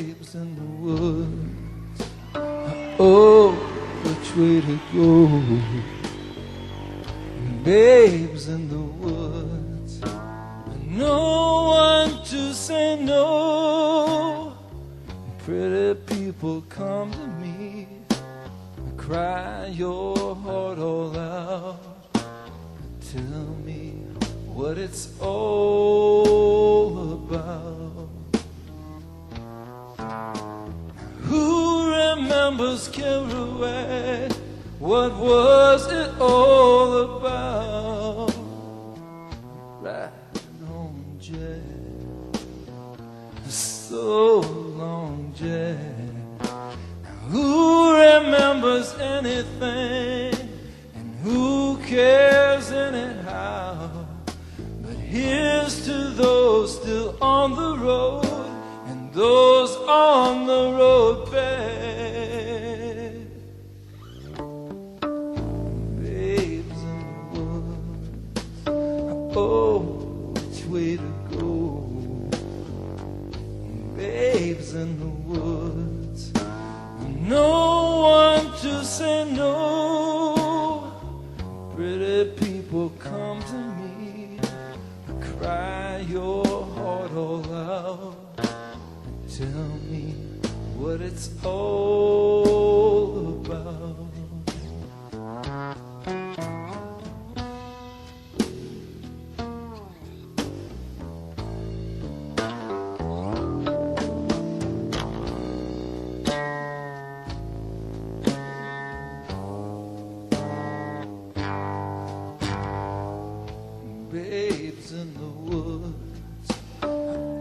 babes in the woods. Oh, which way to go? Babes in the woods. No one to say no. Pretty people come to me, cry your heart all out. Tell me what it's all about. Who remembers Kerouac? What was it all about? Riding on Jack, so long Jack. Who remembers anything? And who cares anyhow? But here's to those still on the road, and those on the road bed. Babes in the woods, oh, which way to go? Babes in the woods, no one to say no. Pretty people come to me, cry your heart all out. Tell me what it's all about. Babes in the woods,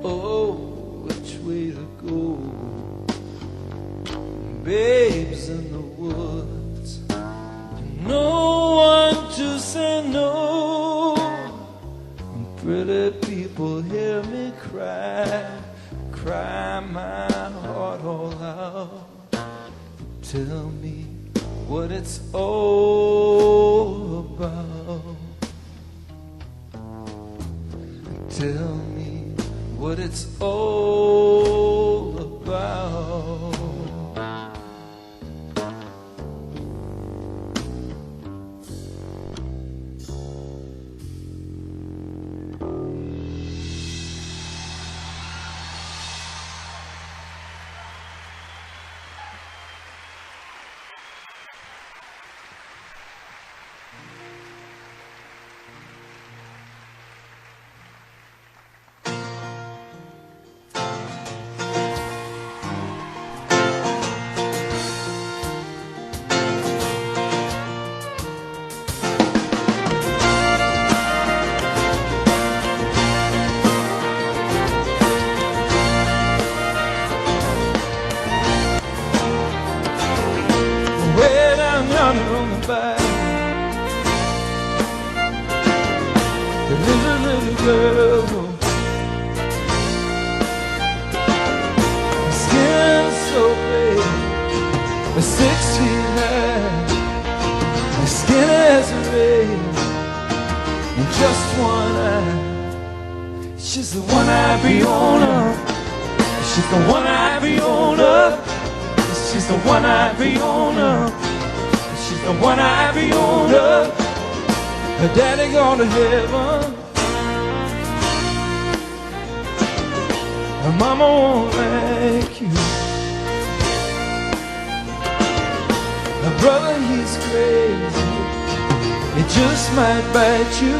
oh, which way to go? Babes in the woods, no one to say no. Pretty people hear me cry, cry my heart all out. Tell me what it's all about. Tell me what it's all about. Daddy gone to heaven, and Mama won't like you. My brother, he's crazy, he just might bite you.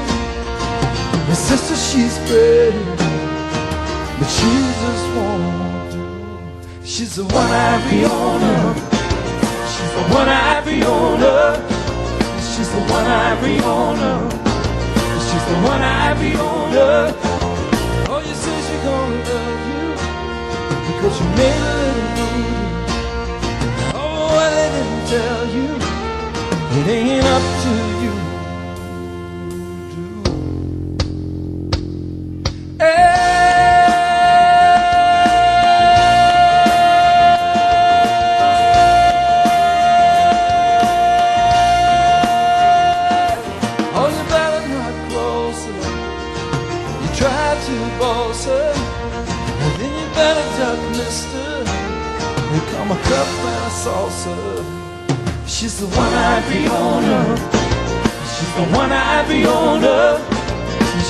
My sister, she's pretty, but she just won't do. She's the one-eyed Fiona, she's the one-eyed Fiona. She's the one-eyed Fiona. She's the one-eyed Fiona. Oh, you say she's gonna love you because you made a little movie. Oh, well, they didn't tell you. It ain't up to you. then you better duck, mister. They come a cup and a saucer. She's the one-eyed Fiona. She's the one-eyed Fiona.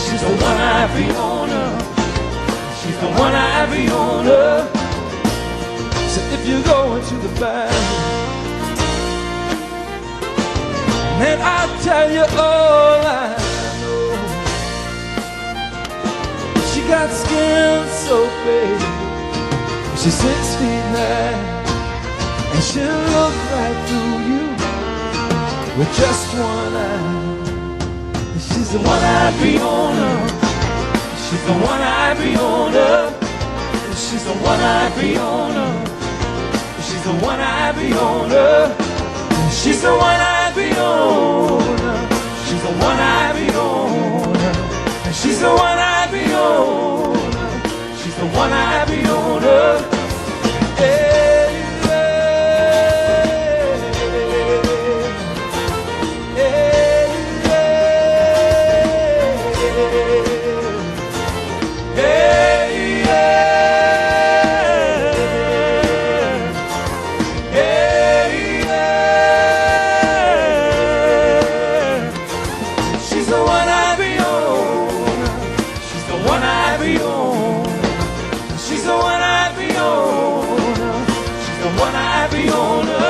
She's the one-eyed Fiona. She's the one-eyed Fiona. So if you go into the bathroom, then I'll tell you all I know. She got skin so big, she's 6 feet high, and she'll look right through you with just one eye. She's the one-eyed Fiona. She's the one-eyed Fiona. She's the one-eyed Fiona. She's the one-eyed Fiona. She's the one-eyed Fiona. She's the one-eyed Fiona. She's the one-eyed Fiona. She's the one-eyed Fiona. Hey, hey, hey, hey, she's the one-eyed Fiona. She's the one-eyed Fiona. She's the one-eyed Fiona. She's the one-eyed Fiona.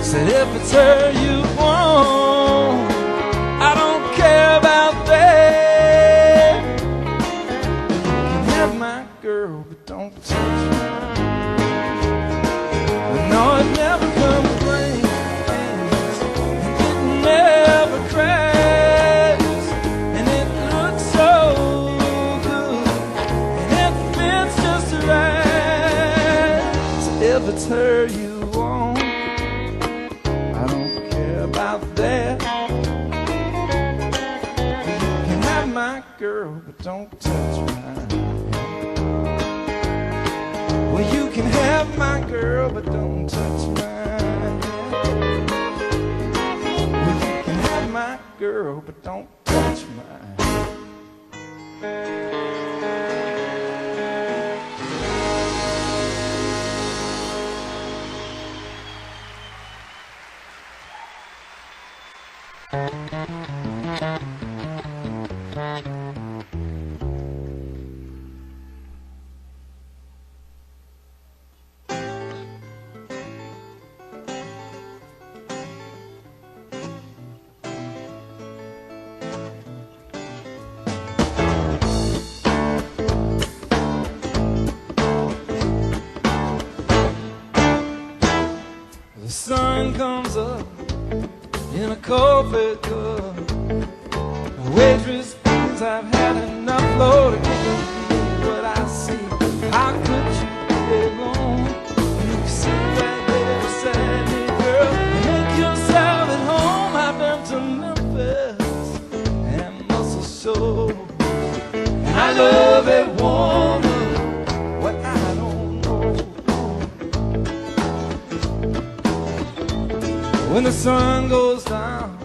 Said if it's her you want, I don't care about that. You can have my girl, but don't touch me. But no, it never complains, and it never cries, and it looks so good, and it fits just right. if it's her you want. I don't care about that. You can have my girl, but don't touch mine. Well, you can have my girl, but don't touch mine. Well, you can have my girl, but don't touch mine. The sun comes up in a coffee cup. The waitress means I've had enough, Lord, to give me what I see. How could you be alone? You can sit right there beside me, girl, and make yourself at home. I've been to Memphis and Muscle Shoals, and I love a woman, what I don't know. When the sun goes down,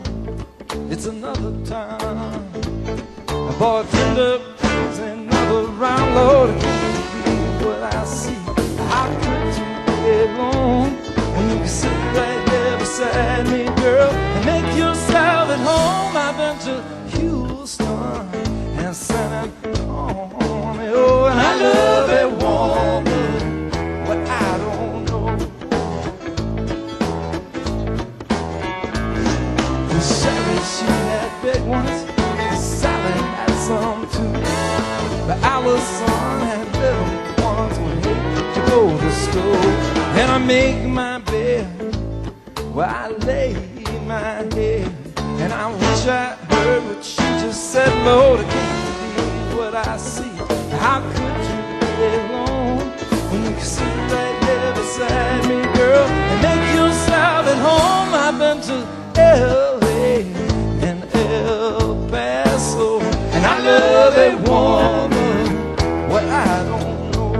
it's another time. A bartender brings another round, Lord, give me what I see. How could you be alone when you can sit right there beside me, girl, and make yourself at home? I've been to Houston and San Antonio, and I love a woman, what I don't know. The Sherry, she had big ones, the Sally had some too, but Alison had little ones when hate to go to school. And I make my bed where I lay my head, and I wish I heard what she just said, Lord, I can't believe what I see. How could you be alone when you can sit right there beside me, girl, and make yourself at home? I've been to L.A. and El Paso, and I love a woman, what I don't know.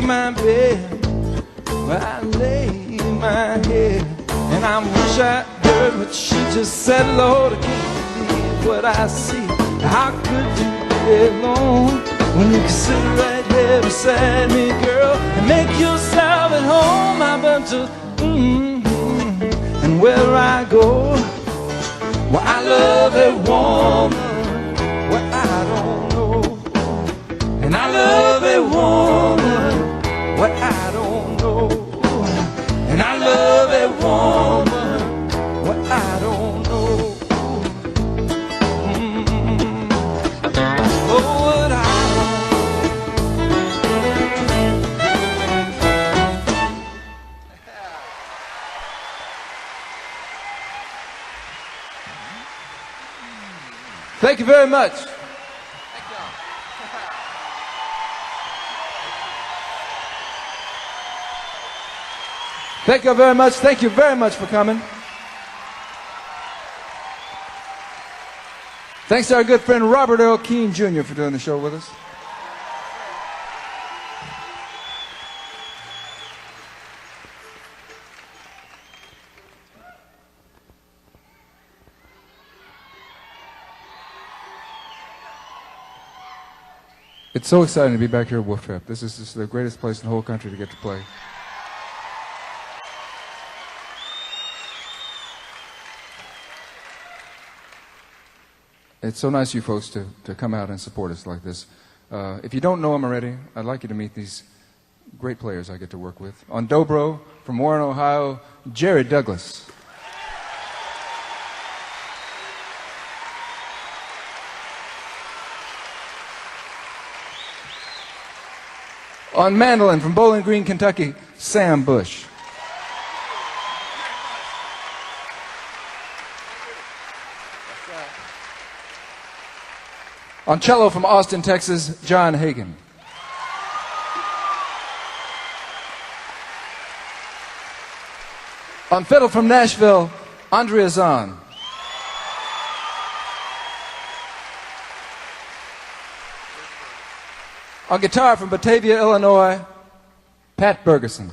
My bed where I lay my head, and I wish I heard what she just said, Lord, I can't believe what I see. How could you be alone when you can sit right there beside me, girl, and make yourself at home? I've been to and where I go, well, I love a woman, well, I don't know. Thank you very much. Thank you very much. Thank you very much for coming. Thanks to our good friend Robert Earl Keane Jr. for doing the show with us. It's so exciting to be back here at Wolftrap. This is just the greatest place in the whole country to get to play. It's so nice of you folks to come out and support us like this. If you don't know them already, I'd like you to meet these great players I get to work with. On Dobro, from Warren, Ohio, Jerry Douglas. On Mandolin, from Bowling Green, Kentucky, Sam Bush. On cello from Austin, Texas, John Hagen. On fiddle from Nashville, Andrea Zonn. On guitar from Batavia, Illinois, Pat Bergeson.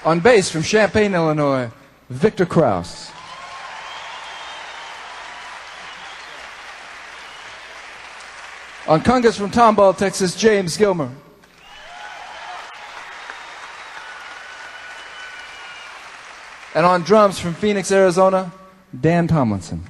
On bass from Champaign, Illinois, Viktor Krauss. On Kongos from Tomball, Texas, James Gilmer. And on drums from Phoenix, Arizona, Dan Tomlinson.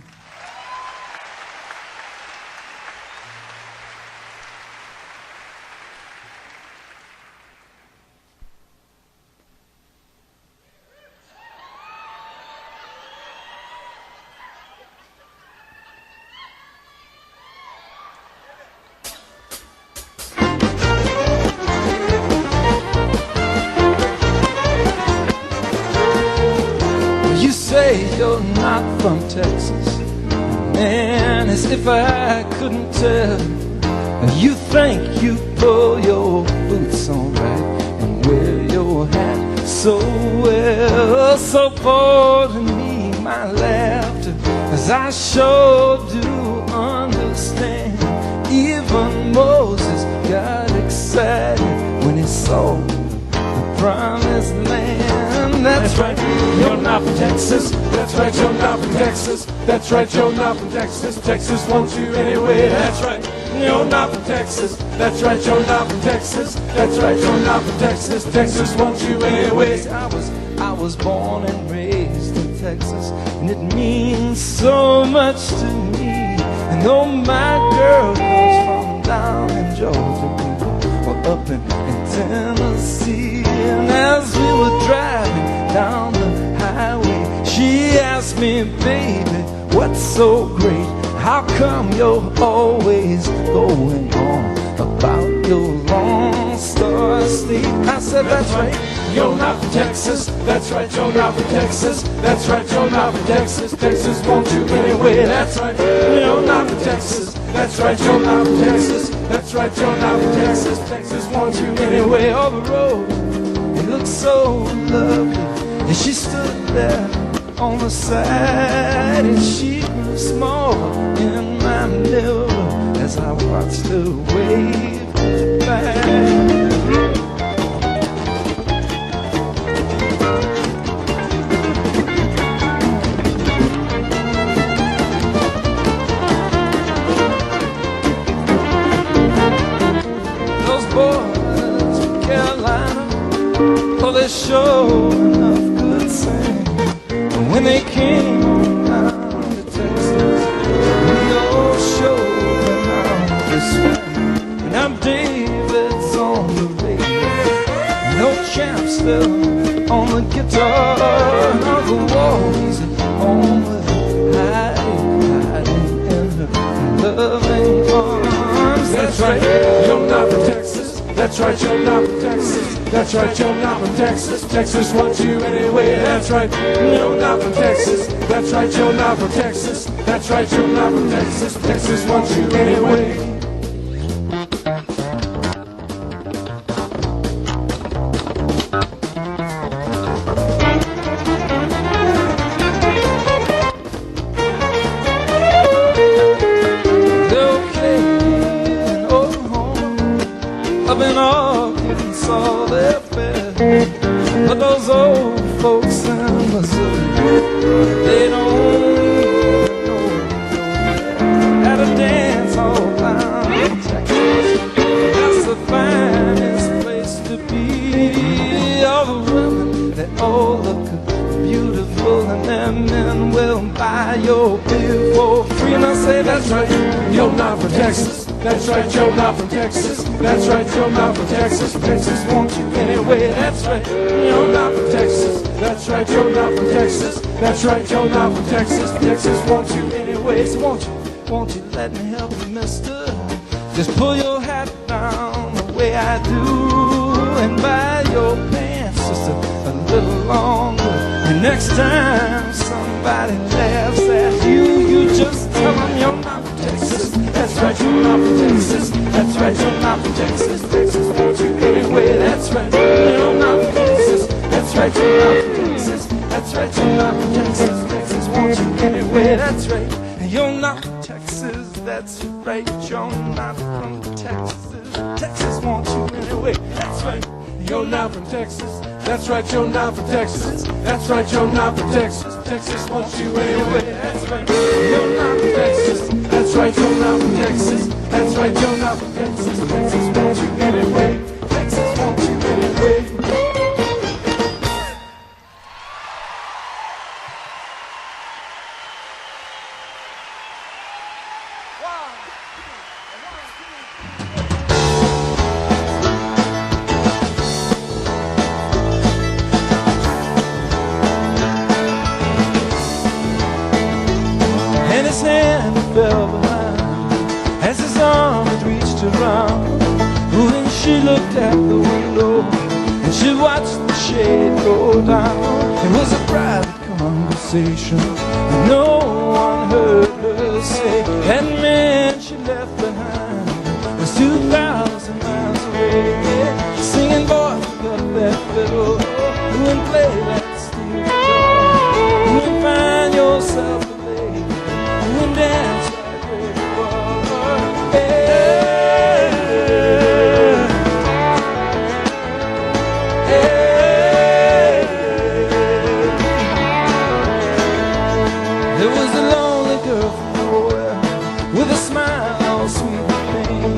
You're not from Texas, man, as if I couldn't tell. You think you pull your boots on right and wear your hat so well. So pardon me my laughter, as I sure do understand. Even Moses got excited when he saw the promised land. That's right, you're not from Texas. That's right, you're not from Texas. That's right, you're not from Texas. Texas wants you anyway. That's right, you're not from Texas. That's right, you're not from Texas. That's right, you're not from Texas. Texas wants you anyway. I was born and raised in Texas, and it means so much to me. And though my girl comes from down in Georgia, people were up in Tennessee, and as we were driving down the highway, she asked me, baby, what's so great? How come you're always going on about your Lone Star State? I said, that's right, you're not from Texas. That's right, you're not from Texas. That's right, you're not from Texas. Texas wants you anyway. That's right, you're not from Texas. That's right, you're not from Texas. That's right, you're not from Texas. Texas wants you anyway. All the road, it looked so lovely, and she stood there on the side, and she grew small in my mirror as I watched her wave goodbye. They showed enough good sense. And when they came down to Texas, no show them how to swim. And I'm David's on the radio, no champs still on the guitar. Uncle Wally's at home with hiding in her loving arms. That's right, you're not from Texas. That's right, you're not from Texas. That's right, you're not from Texas. Texas wants you anyway. That's right, you're not from Texas. That's right, you're not from Texas. That's right, you're not from Texas. Texas wants you anyway. But those old folks in Missouri, they don't know how to dance all down Texas. That's the finest place to be. All the women, they all look beautiful, and them men will buy your beer for free. And I say, that's right, you're not from Texas. That's right, you're not from Texas. That's right, you're not from Texas. Texas wants you anyway. That's right, you're not from Texas. That's right, you're not from Texas. That's right, you're not from Texas. Texas wants you anyway. So won't you let me help you, mister? Just pull your hat down the way I do, and buy your pants just a little longer. And next time somebody laughs at you, you just tell them you're not from Texas. That's right, you're not from Texas. That's right, you're not from Texas. Texas wants you anyway. That's right, you're not from Texas. That's right, you're not from Texas. That's right, you're not from Texas. Texas wants you anyway. That's right, you're not from Texas. That's right, you're not from Texas. Texas wants you anyway. That's right, you're not from Texas. That's right, you're not from Texas. That's right, you're not from Texas. Texas wants you anyway. That's right, you're not from Texas. That's right, you're not from Texas. That's right, you're not from Texas. Texas wants you anyway. Texas wants you anyway. Fell behind as his arm had reached around. When she looked at the window and she watched the shade go down, it was a private conversation, and no one heard her say that man she left behind was 2,000 miles away. Singing, boy, pick up that fiddle and play that steel guitar, and find yourself a lady and dance like where you are. Hey, hey. There was a lonely girl from nowhere with a smile all sweet and pain,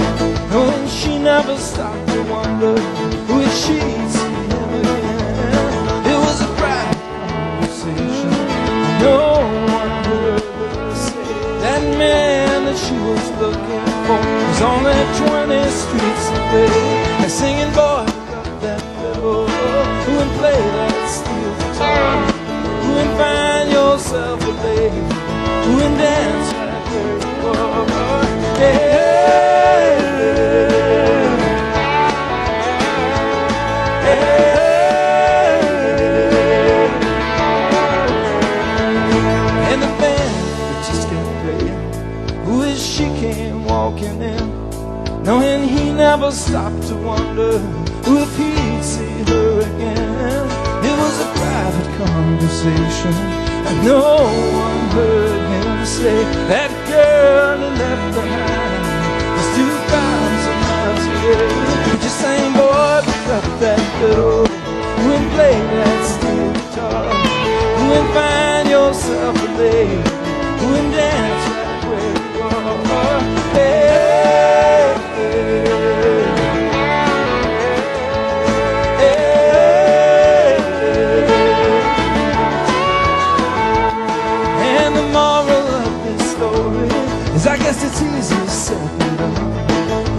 and she never stopped to wonder if she'd see him again. It was a private conversation. No one heard her say that man that she was looking for was only 20 streets away. And singing, boy, pick up that fiddle and play that steel guitar, and find yourself a lady and dance right where you are. Yeah. Walking in, knowing he never stopped to wonder if he'd see her again. It was a private conversation, and no one heard him say that girl he left behind was 2,000 miles away. Just saying, boy, pick up that fiddle and play that steel guitar, and find yourself a lady and dance right where you are. Hey, hey, hey. And the moral of this story is, I guess it's easier said than done.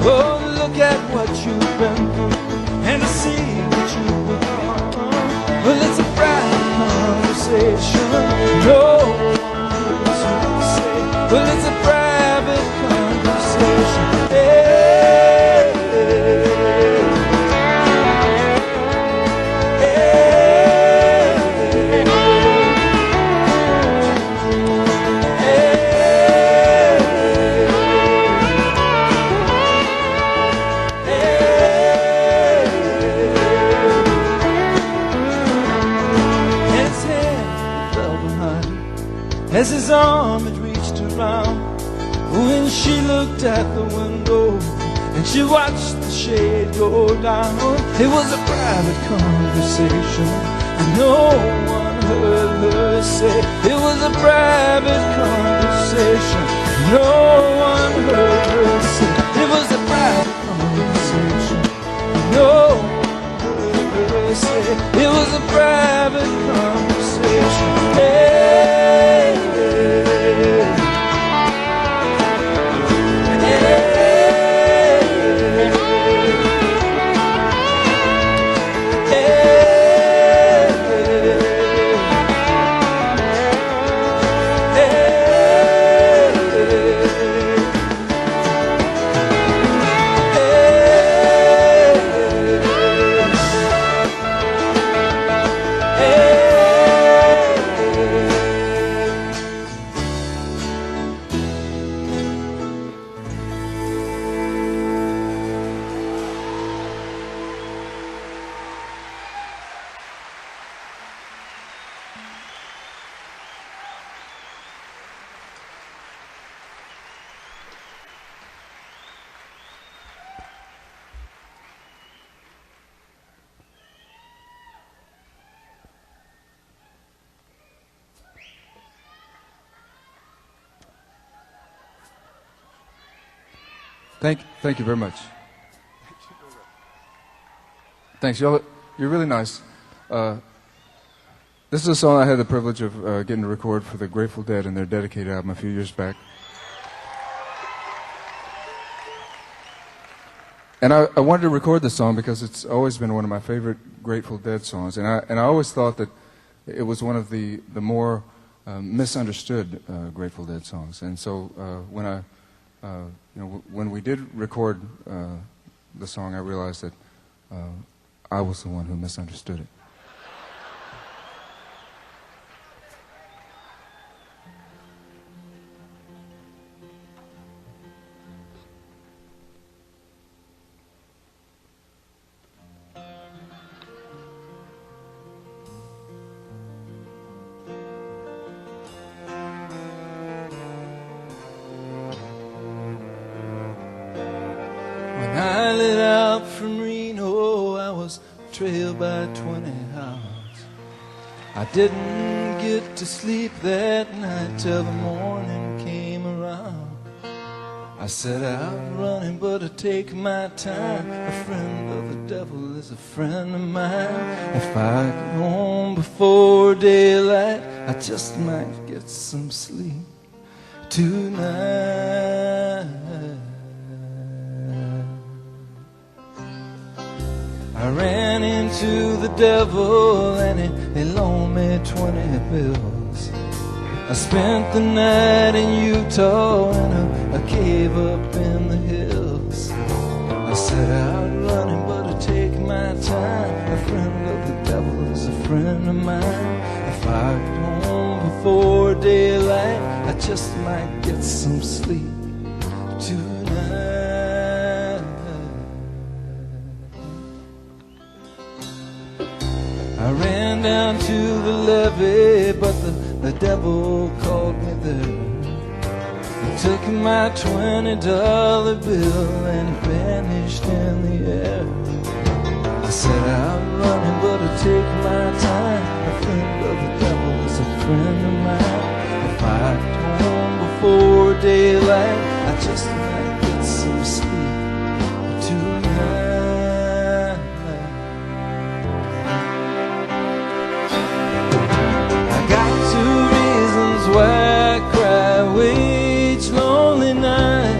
Oh, look at what you've been through and to see what you've become. Well, it's a private conversation. No one hears you say as his arm had reached around. When she looked at the window and she watched the shade go down, it was a private conversation and no one heard her say. It was a private conversation, no one heard her say. It was a private conversation, no one heard her say. It was a private conversation. Hey, hey. Thank you very much. Thanks, y'all. You're really nice. This is a song I had the privilege of getting to record for the Grateful Dead in their dedicated album a few years back. And I wanted to record this song because it's always been one of my favorite Grateful Dead songs, and I always thought that it was one of the more misunderstood Grateful Dead songs. And so when we did record the song, I realized that I was the one who misunderstood it. Trailed by 20 hours. I didn't get to sleep that night till the morning came around. I set out running, but I take my time. A friend of the devil is a friend of mine. If I get home before daylight, I just might get some sleep tonight. I ran into the devil and he loaned me 20 bills. I spent the night in Utah in a cave up in the hills. I set out running, but I take my time. A friend of the devil is a friend of mine. If I get home before daylight, I just might get some sleep tonight. I ran down to the levee, but the devil called me there. He took my $20 bill and he vanished in the air. I set out running, but I take my time. A friend of the devil is a friend of mine. If I get home before daylight, I just might get some sleep tonight. Why I cry each lonely night.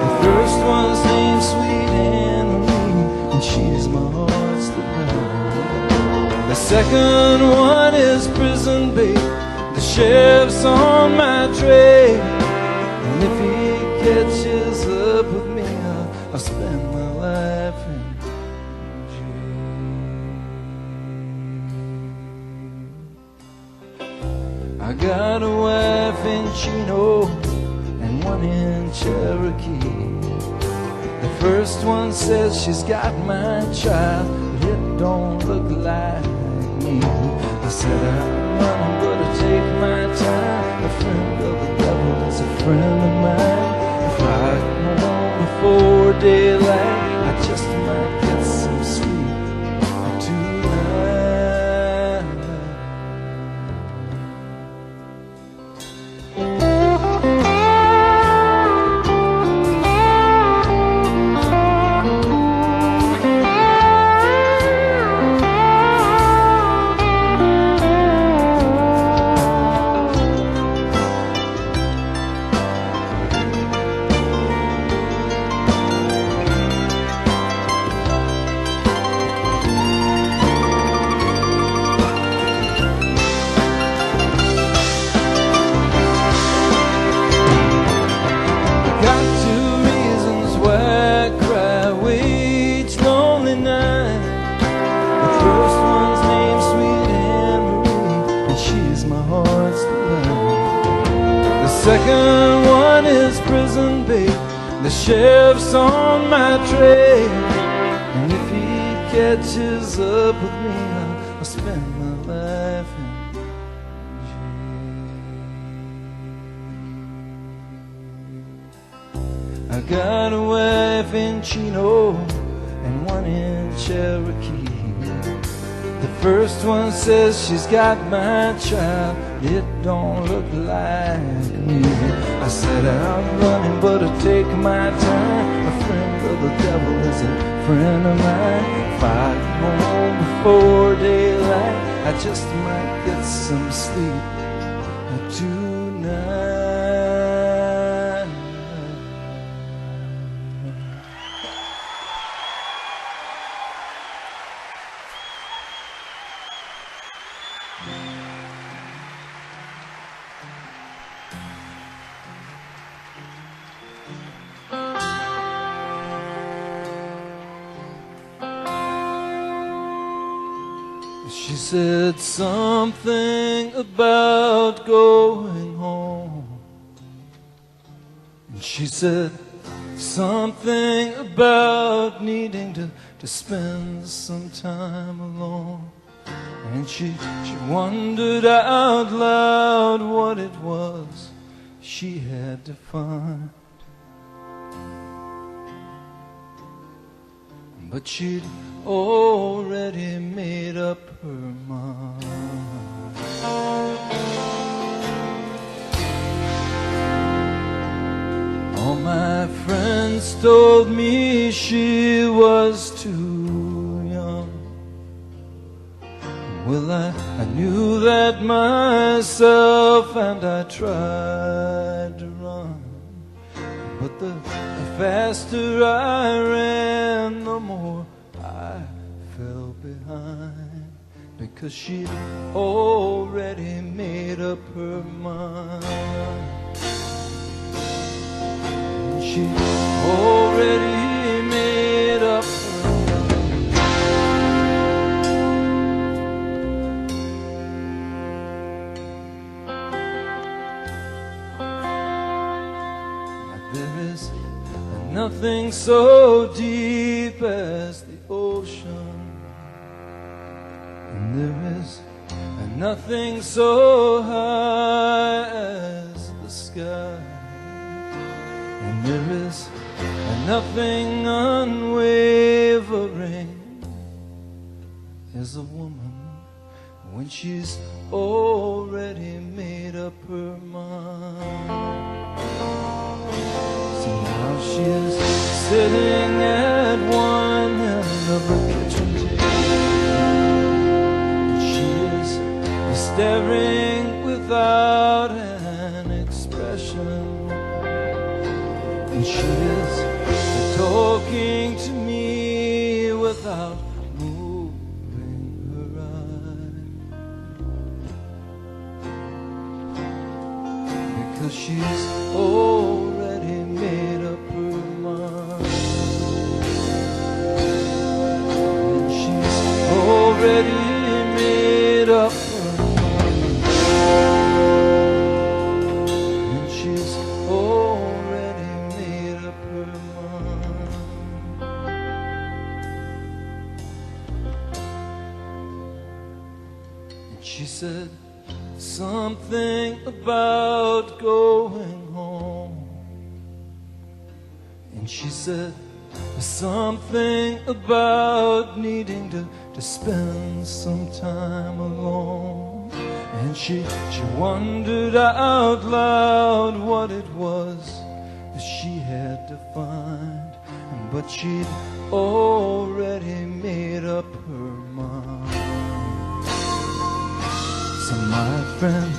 The first one's named Sweet Anne-Marie, and she's my heart's delight. The second one is Prison Bait. The sheriff's on my trail, and if he catches up with me, I'll spend my life in jail. I got a wife in Chino and one in Cherokee. The first one says she's got my child, but it don't look like me. I said I'm running, but I take my time. A friend of the devil is a friend of mine. If I come home before daylight, I just might get some sleep tonight. Second one is prison bait. The sheriff's on my trail, and if he catches up with me, I'll spend my life in jail. I got a wife in Chino and one in Cherokee. The first one says she's got my child. It don't look like me. I said I'm running, but I take my time. A friend of the devil is a friend of mine. If I come home before daylight, I just might get some sleep tonight. She said something about going home, and she said something about needing to spend some time alone, and she wondered out loud what it was she had to find. But she'd already made up her mind. All my friends told me she was too young. Well, I knew that myself, and I tried to run. But the faster I ran, the more I fell behind, because she'd already made up her mind. She'd already made up her mind. There is nothing so deep as the ocean, and there is nothing so high as the sky, and there is nothing unwavering as a woman when she's already made up her mind. Now she is sitting at one end of the kitchen table. She is staring without an expression, and she is talking to me without moving her eye, because she's already made up her mind. And she's already made up her mind. And she's already made up her mind. And she said something about going home. And she said, something about needing to spend some time alone. And she wondered out loud what it was that she had to find. But she'd already made up her mind. So my friend,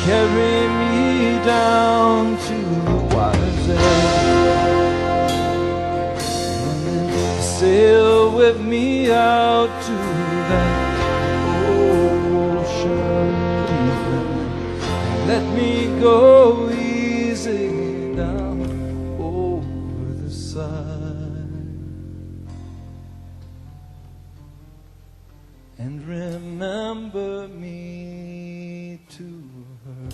carry me down to the water's edge, and then sail with me out to that ocean deep, and let me go easy down over the side. And remember me to her.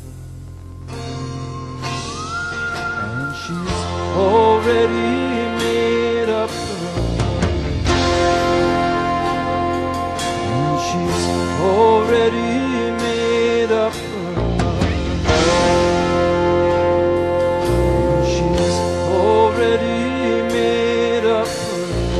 And she's already made up her mind. And she's already made up her mind. And she's already made up her mind.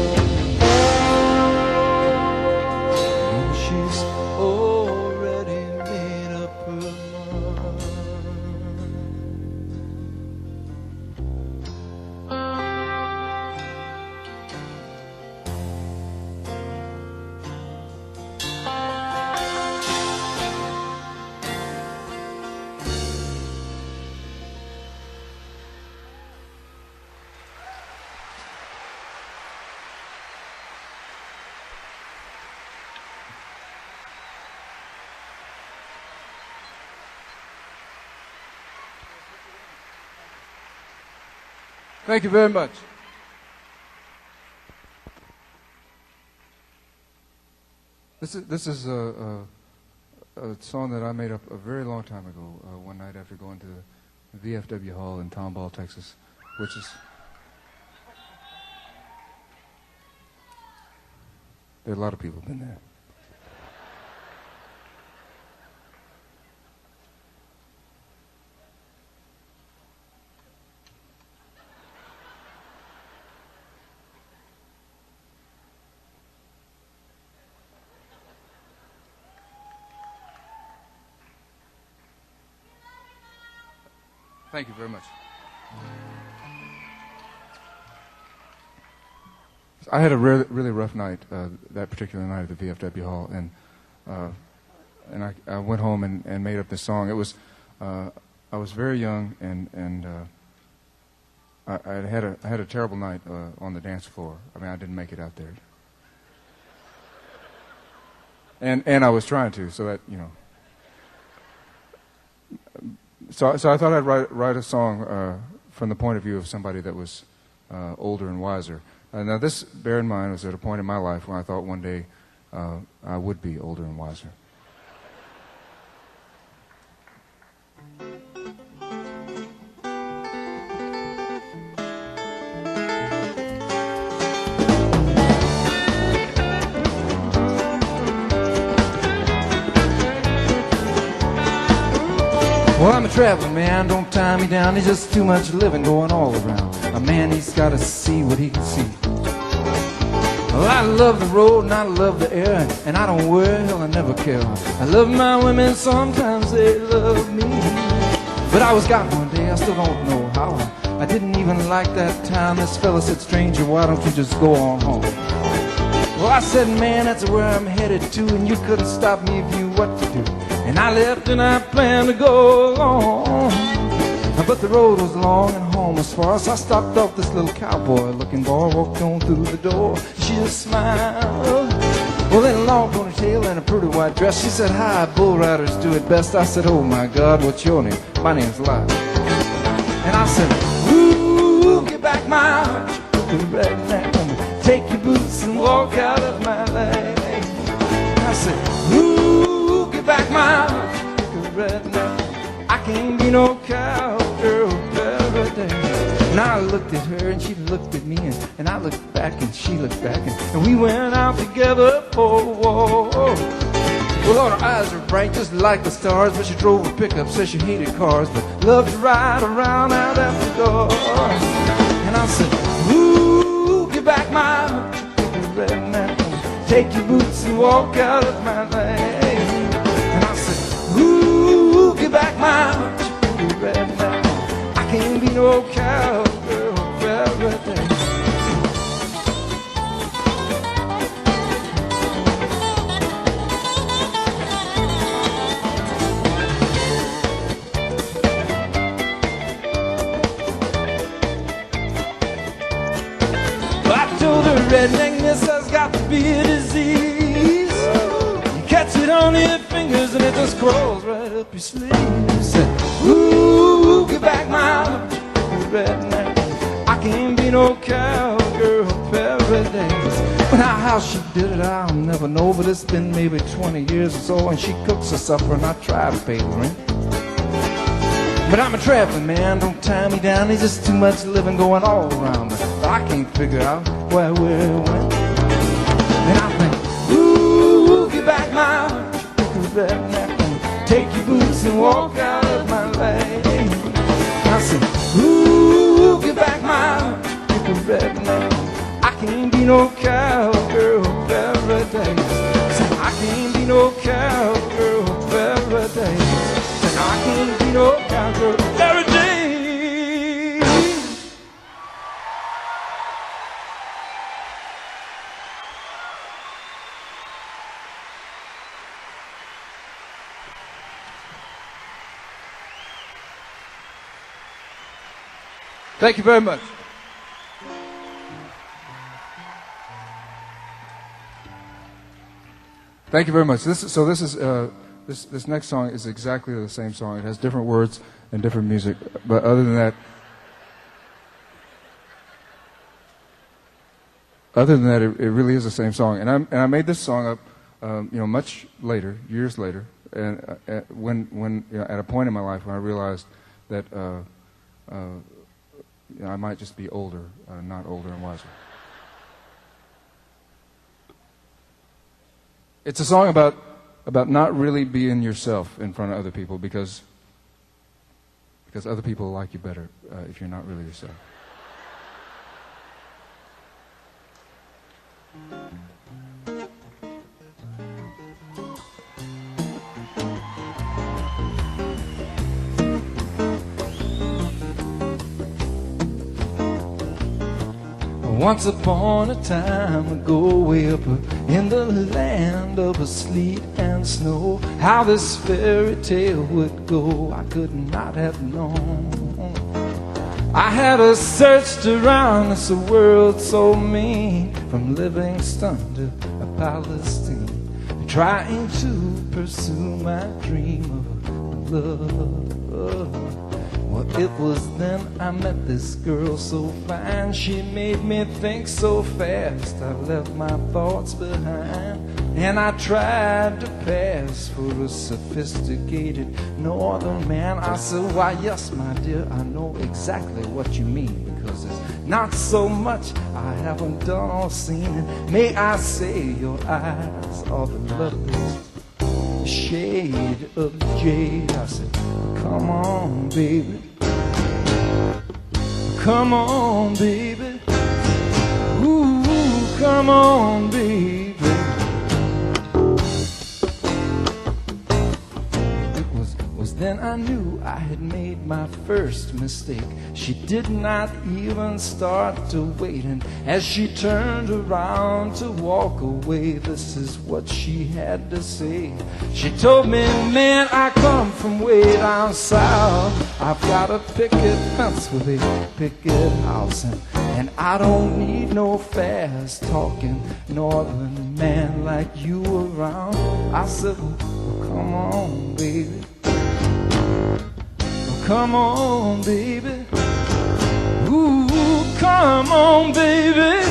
Thank you very much. This is a song that I made up a very long time ago, one night after going to the VFW Hall in Tomball, Texas, which is... There are a lot of people have been there. Thank you very much. I had a really rough night that particular night at the VFW Hall, and I went home and made up this song. It was I was very young, and I had a terrible night on the dance floor. I mean, I didn't make it out there, and I was trying to, so that you know. So I thought I'd write a song from the point of view of somebody that was older and wiser. Now this, bear in mind, was at a point in my life when I thought one day I would be older and wiser. Well, I'm a traveling man, don't tie me down. There's just too much living going all around. A man, he's got to see what he can see. Well, I love the road and I love the air, and I don't worry, hell, I never care. I love my women, sometimes they love me. But I was got one day, I still don't know how. I didn't even like that time. This fella said, stranger, why don't you just go on home? Well, I said, man, that's where I'm headed to, and you couldn't stop me if you knew what to do. And I left and I planned to go along, but the road was long and home was far, so I stopped off this little cowboy-looking boy, walked on through the door. She just smiled. Well, then a long ponytail and a pretty white dress. She said, hi, bull riders do it best. I said, oh my God, what's your name? My name's Lyle. And I said, ooh, get back my heart, you redneck woman. Take your boots and walk out of my life. I said, ooh, get back my heart, you redneck. I can't be no cowgirl every day. And I looked at her and she looked at me, and I looked back and she looked back, and we went out together for a walk. Well, her eyes are bright just like the stars, but she drove a pickup, said she hated cars, but loved to ride around out at the door. And I said, ooh, get back my redneck, take your boots and walk out of my lane. And I said, ooh, get back my redneck, I can't be no cowgirl paradise. Redneckness has got to be a disease. You catch it on your fingers and it just crawls right up your sleeve. Said, ooh, get back my redneck, I can't be no cowgirl paradise. But now how she did it I'll never know, but it's been maybe 20 years or so, and she cooks her supper and I try to pay the rent. But I'm a traveling man, don't tie me down, there's just too much living going all around me. I can't figure out where we went. And I think, ooh, get back my redneck, take your boots and walk out of my lane. I said, ooh, get back my redneck, I can't be no cowgirl paradise. Said, I can't be no cowgirl paradise. Said, I can't be no cowgirl paradise. Thank you very much. Thank you very much. This next song is exactly the same song. It has different words and different music, but other than that, it really is the same song. And I made this song up, much later, years later, and when at a point in my life when I realized that I might just be older, not older and wiser. It's a song about not really being yourself in front of other people because other people like you better if you're not really yourself. Once upon a time ago, way up in the land of sleet and snow, how this fairy tale would go, I could not have known. I had searched around this world so mean, from Livingston to Palestine, trying to pursue my dream of love. Well, it was then I met this girl so fine. She made me think so fast. I left my thoughts behind, and I tried to pass for a sophisticated northern man. I said, why, yes, my dear, I know exactly what you mean, because it's not so much I haven't done or seen. And may I say your eyes are the loveliest shade of jade. I said, come on, baby. Come on, baby. Ooh, come on, baby. It was then I knew I had made my first mistake. She did not even start to wait, and as she turned around to walk away, this is what she had to say. She told me, man, I come from way down south. I've got a picket fence with a picket house, and I don't need no fast talking northern man like you around. I said, well, come on, baby. Come on, baby. Ooh, come on, baby.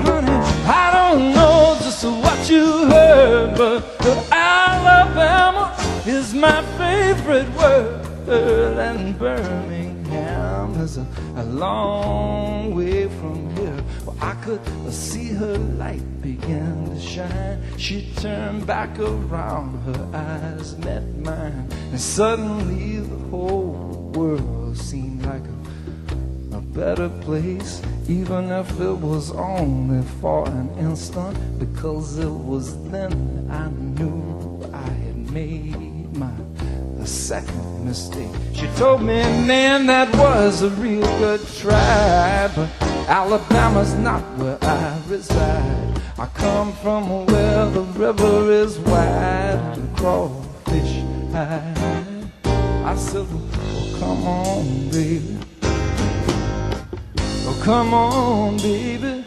Honey, I don't know just what you heard, but Alabama is my favorite word, and Birmingham is a long way from here. Well, I could see her light begin to shine. She turned back around, her eyes met mine, and suddenly the whole world seemed like a better place, even if it was only for an instant, because it was then I knew I had made my second mistake. She told me, man, that was a real good try, but Alabama's not where I reside. I come from where the river is wide and crawfish high. I said, oh, come on, baby. Oh, come on, baby.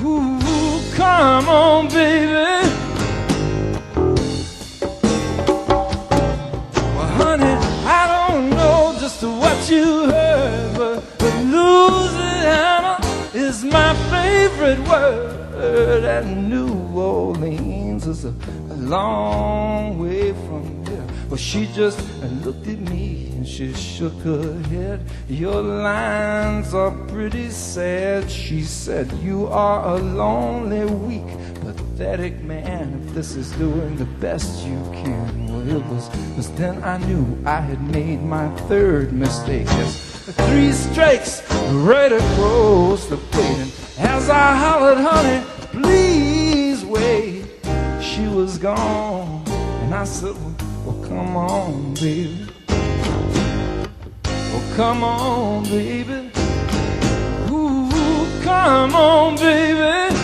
Ooh, come on, baby. Well, honey, I don't know just what you heard, but Louisiana is my favorite word, and New Orleans is a long way from here. Well, she just looked at me and she shook her head. Your lines are pretty sad, she said. You are a lonely, weak, pathetic man. If this is doing the best you can, well, it was then I knew I had made my third mistake. Yes, 3 strikes right across the plate, and as I hollered, honey, please wait, she was gone, and I said, well, come on, baby. Oh, come on, baby. Ooh, come on, baby.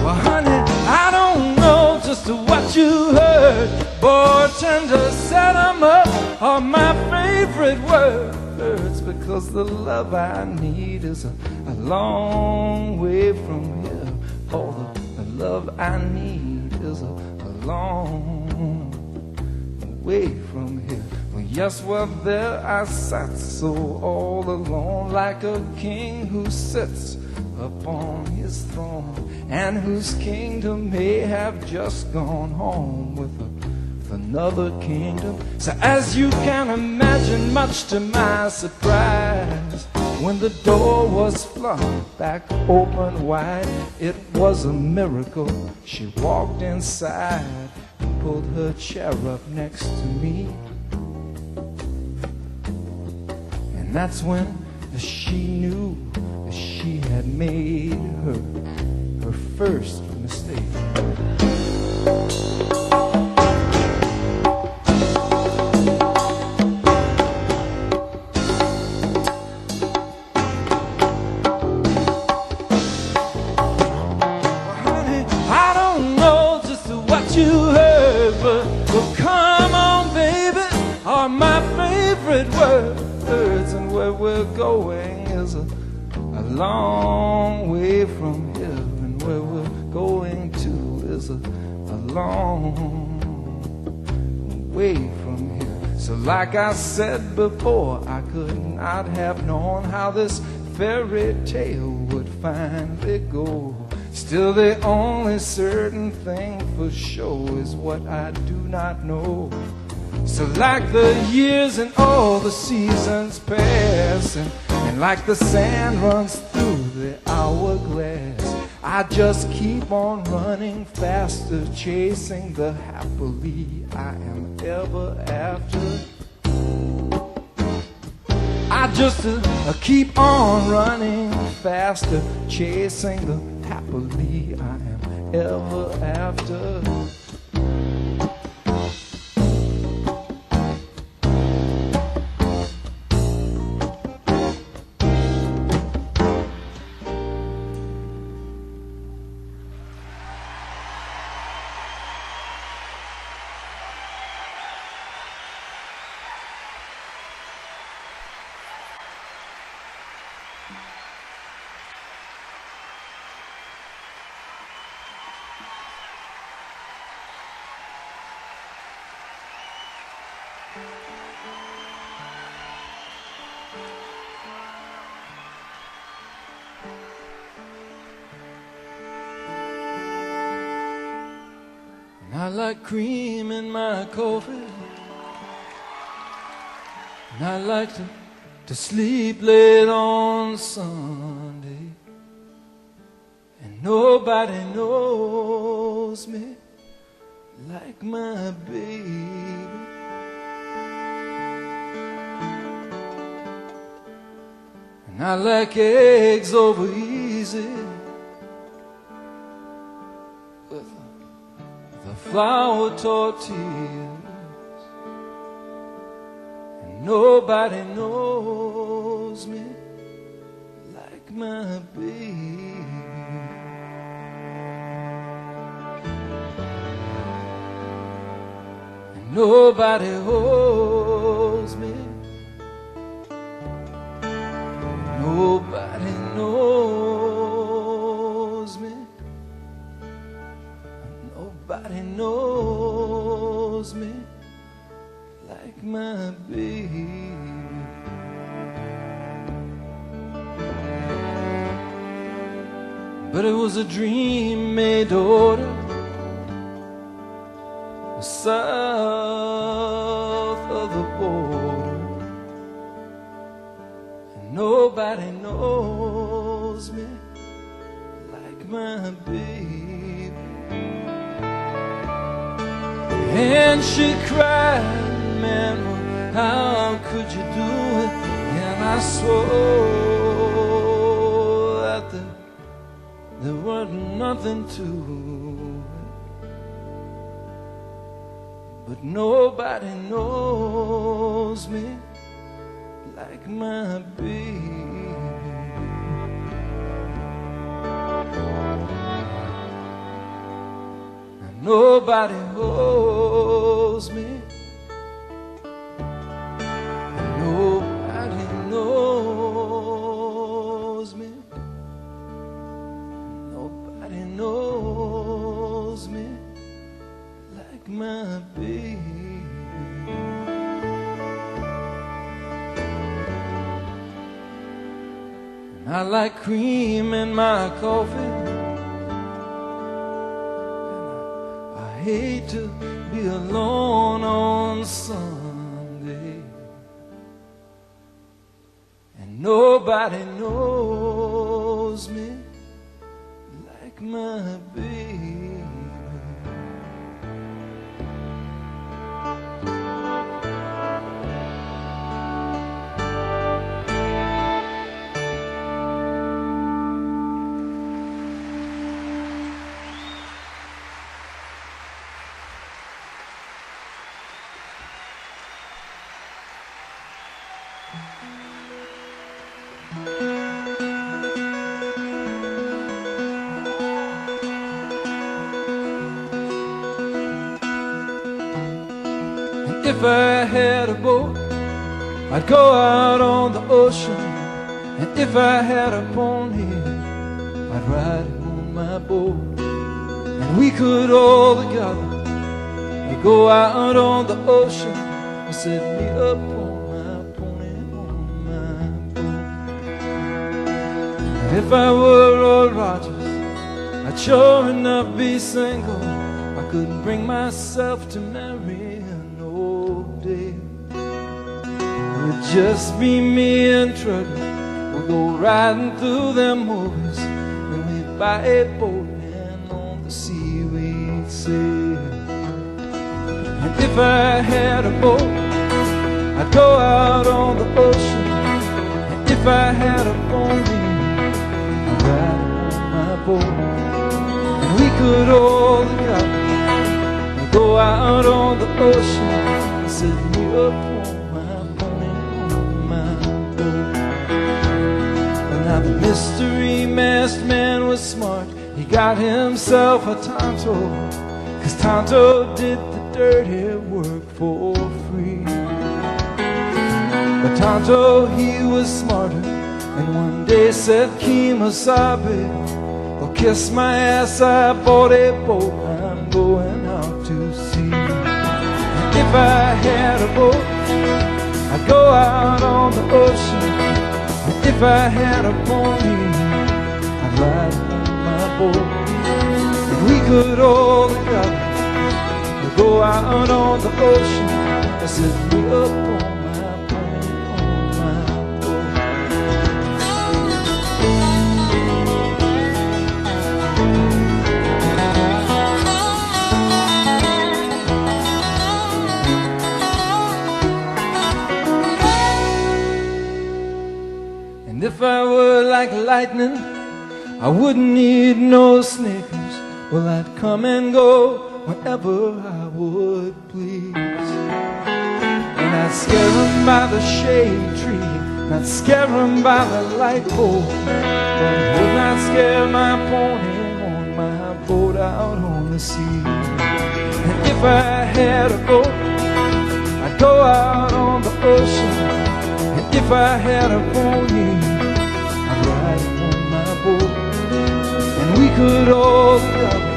Well, honey, I don't know just what you heard. Bartender said I'm up are my favorite words, because the love I need is a long way from here. Oh, the love I need is a long way from here. Well, yes, well, there I sat so all alone, like a king who sits upon his throne, and whose kingdom may have just gone home with another kingdom. So as you can imagine, much to my surprise, when the door was flung back open wide, it was a miracle. She walked inside and pulled her chair up next to me, and that's when she knew that she had made her first mistake. Words, and where we're going is a long way from here, and where we're going to is a long way from here. So like I said before, I could not have known how this fairy tale would finally go. Still, the only certain thing for sure is what I do not know. So like the years and all the seasons pass, and like the sand runs through the hourglass, I just keep on running faster, chasing the happily I am ever after. I just keep on running faster, chasing the happily I am ever after. I like cream in my coffee, and I like to to sleep late on Sunday, and nobody knows me like my baby. And I like eggs over easy with the flour tortillas, and nobody knows me like my baby. And nobody holds me. Nobody knows me. Nobody knows me like my baby. But it was a dream made to order south of the border. Nobody knows me like my baby. And she cried, man, how could you do it? And I swore that there wasn't nothing to it. But nobody knows me like my baby. And nobody holds me. And nobody knows me. Nobody knows me like my baby. I like cream in my coffee. I hate to be alone on Sunday, and nobody knows me like my baby. If I had a boat, I'd go out on the ocean. And if I had a pony, I'd ride on my boat. And we could all together go out on the ocean and set me up on my pony, on my boat. And if I were Roy Rogers, I'd sure enough be single. I couldn't bring myself to marry day. It would just be me and Trugger. We'll go riding through them movies, and we'd buy a boat, and on the sea we'd sail. And if I had a boat, I'd go out on the ocean. And if I had a pony, I'd ride on my boat. And we could all together go out on the ocean, set me up on my pony, on my boat. But now the mystery masked man was smart. He got himself a Tonto, 'cause Tonto did the dirty work for free. But Tonto, he was smarter, and one day said, Kemosabe, well, kiss my ass, I bought a boat, I'm going out to sea. If I had a boat, I'd go out on the ocean. And if I had a pony, I'd ride on my boat. And we could all together go out on the ocean and set me up on my pony, on my were like lightning, I wouldn't need no Snickers. Well, I'd come and go whenever I would please. And I'd scare 'em by the shade tree, and I'd scare 'em by the light pole, but I would not scare my pony on my boat out on the sea. And if I had a boat, I'd go out on the ocean. And if I had a pony, I'd ride on my boat. And we could all together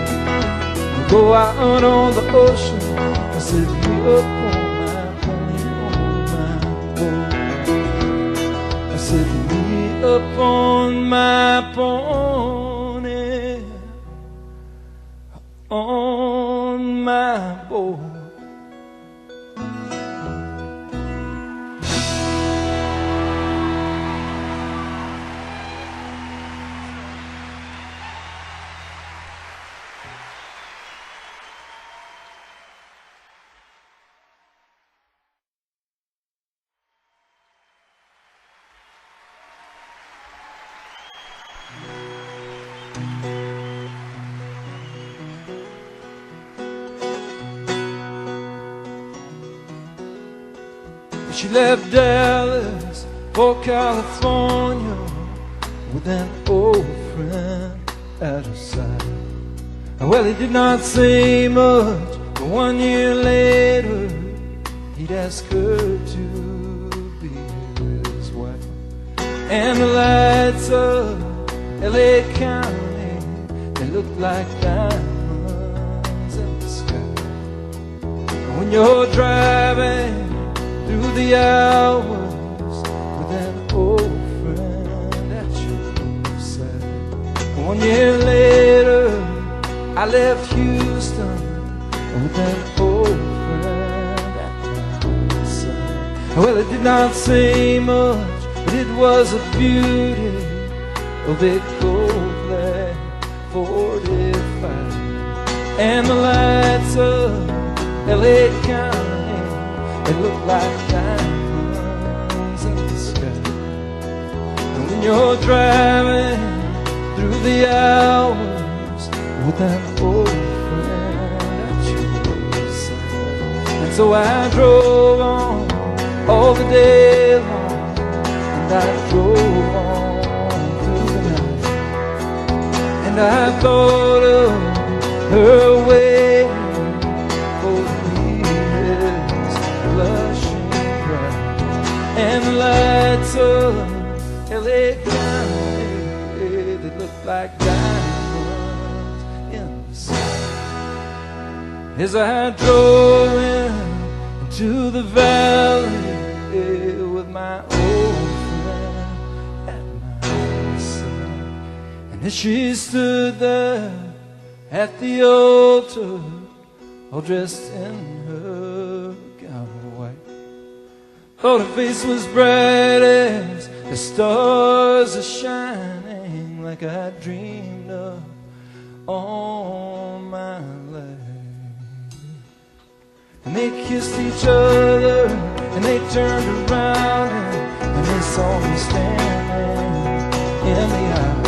go out on the ocean and sit me up on my pony on my boat. I sit me up on my pony on my boat. She left Dallas for California with an old friend at her side. Well, he did not say much, but 1 year later he'd ask her to be his wife. And the lights of LA County, they looked like diamonds in the sky. When you're driving through the hours with an old friend at your side. 1 year later, I left Houston with an old friend at my side. Well, it did not say much, but it was a beauty of a cold black 45. And the lights of LA County, they look like diamonds in the sky. And when you're driving through the hours with an old friend at your side. And so I drove on all the day long, and I drove on through the night. And I thought of her waiting for me, blushing bright. And the lights of LA County, they look like diamonds in the sky. As I drove into the valley with my old friend at my side, and as she stood there at the altar, all dressed in her gown of white, thought her face was bright as the stars are shining, like I dreamed of all my life. And they kissed each other, and they turned around, and they saw me standing in the aisle.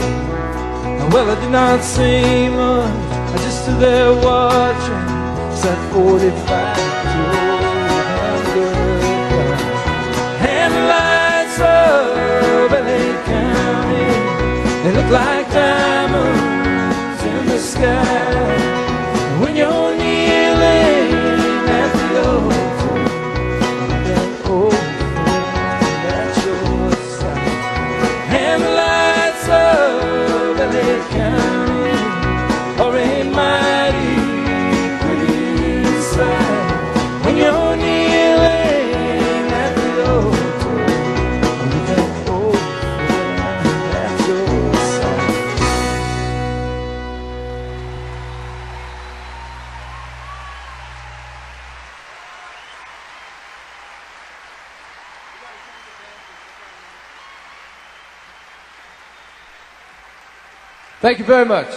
Well, I did not say much, I just stood there watching, sat 45 and the lights of LA County, they look like diamonds in the sky. When you're kneeling at the altar, that old friend at your side, and the lights of LA County are a mighty pretty sight. When you're kneeling at the altar with that old friend at your side. Thank you very much.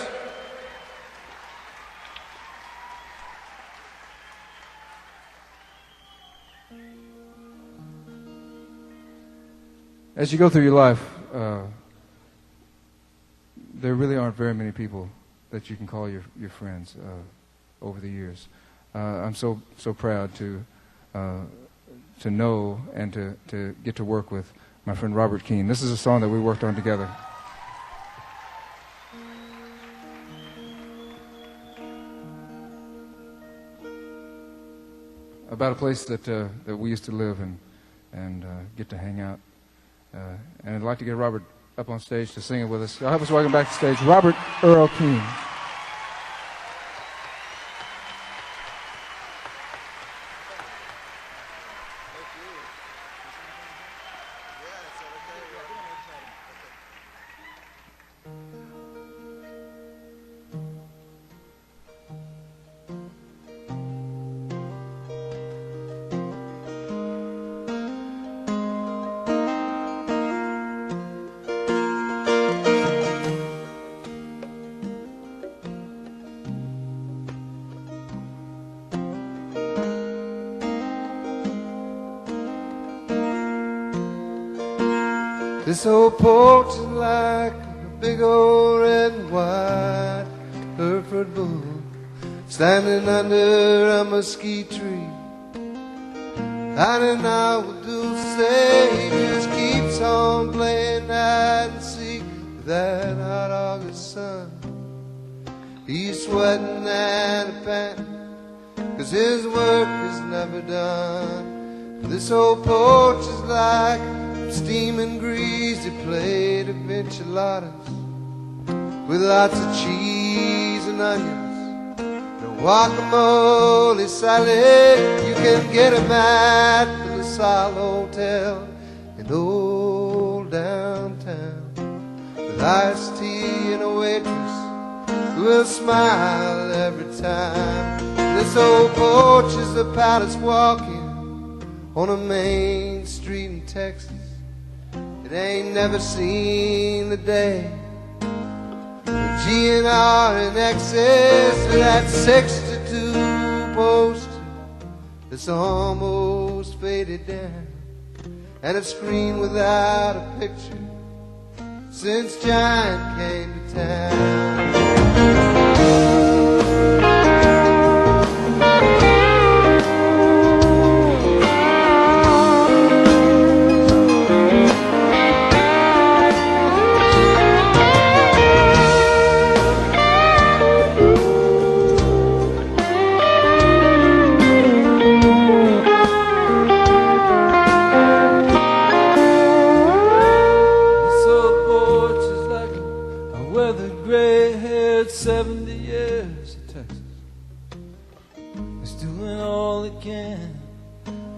As you go through your life, there really aren't very many people that you can call your friends over the years. I'm so proud to know and to get to work with my friend Robert Keane. This is a song that we worked on together. About a place that we used to live and get to hang out. And I'd like to get Robert up on stage to sing it with us. I'll have us welcome back to stage Robert Earl Keane. This old porch is like a big old red and white Hereford bull standing under a mesquite tree. And I would do say he just keeps on playing hide and seek with that hot August sun. He's sweating and panting 'cause his work is never done. This old porch is like steaming greasy plate of enchiladas with lots of cheese and onions, no guacamole salad. You can get 'em at the La Salle Hotel in old downtown, with iced tea and a waitress who will smile every time. This old porch is the palace walking on a main street in Texas. It ain't never seen the day. The G&R in excess of that 62 poster that's almost faded down, and a screen without a picture since Giant came to town.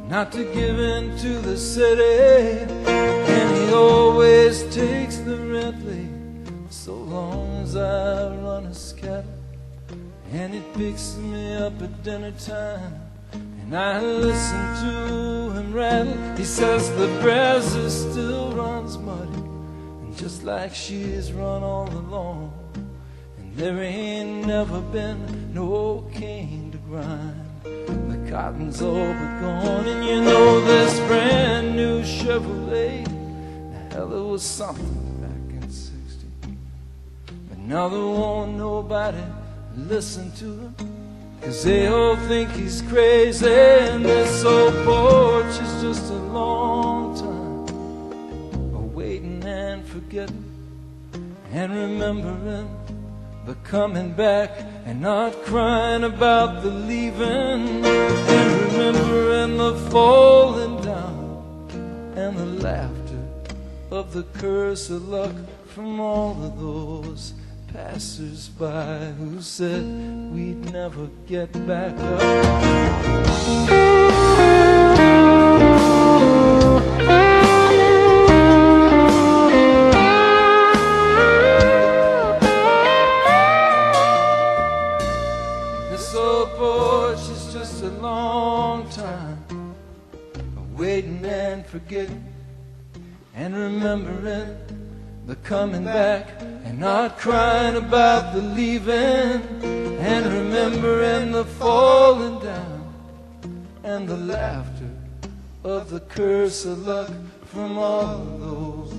Not to give in to the city, and he always takes the Rentley so long as I run his cattle. And he picks me up at dinner time, and I listen to him rattle. He says the Brazos still runs muddy, and just like she's run all along, and there ain't never been no cane to grind. The cotton's all but gone, and you know this brand new Chevrolet, hell, it was something back in '60. But now there won't nobody listen to him, 'cause they all think he's crazy. And this old porch is just a long time of waiting and forgetting and remembering, but coming back and not crying about the leaving, and remembering the falling down and the laughter of the curse of luck from all of those passers-by who said we'd never get back up. A long time of waiting and forgetting and remembering, but coming back and not crying about the leaving, and remembering the falling down and the laughter of the curse of luck from all of those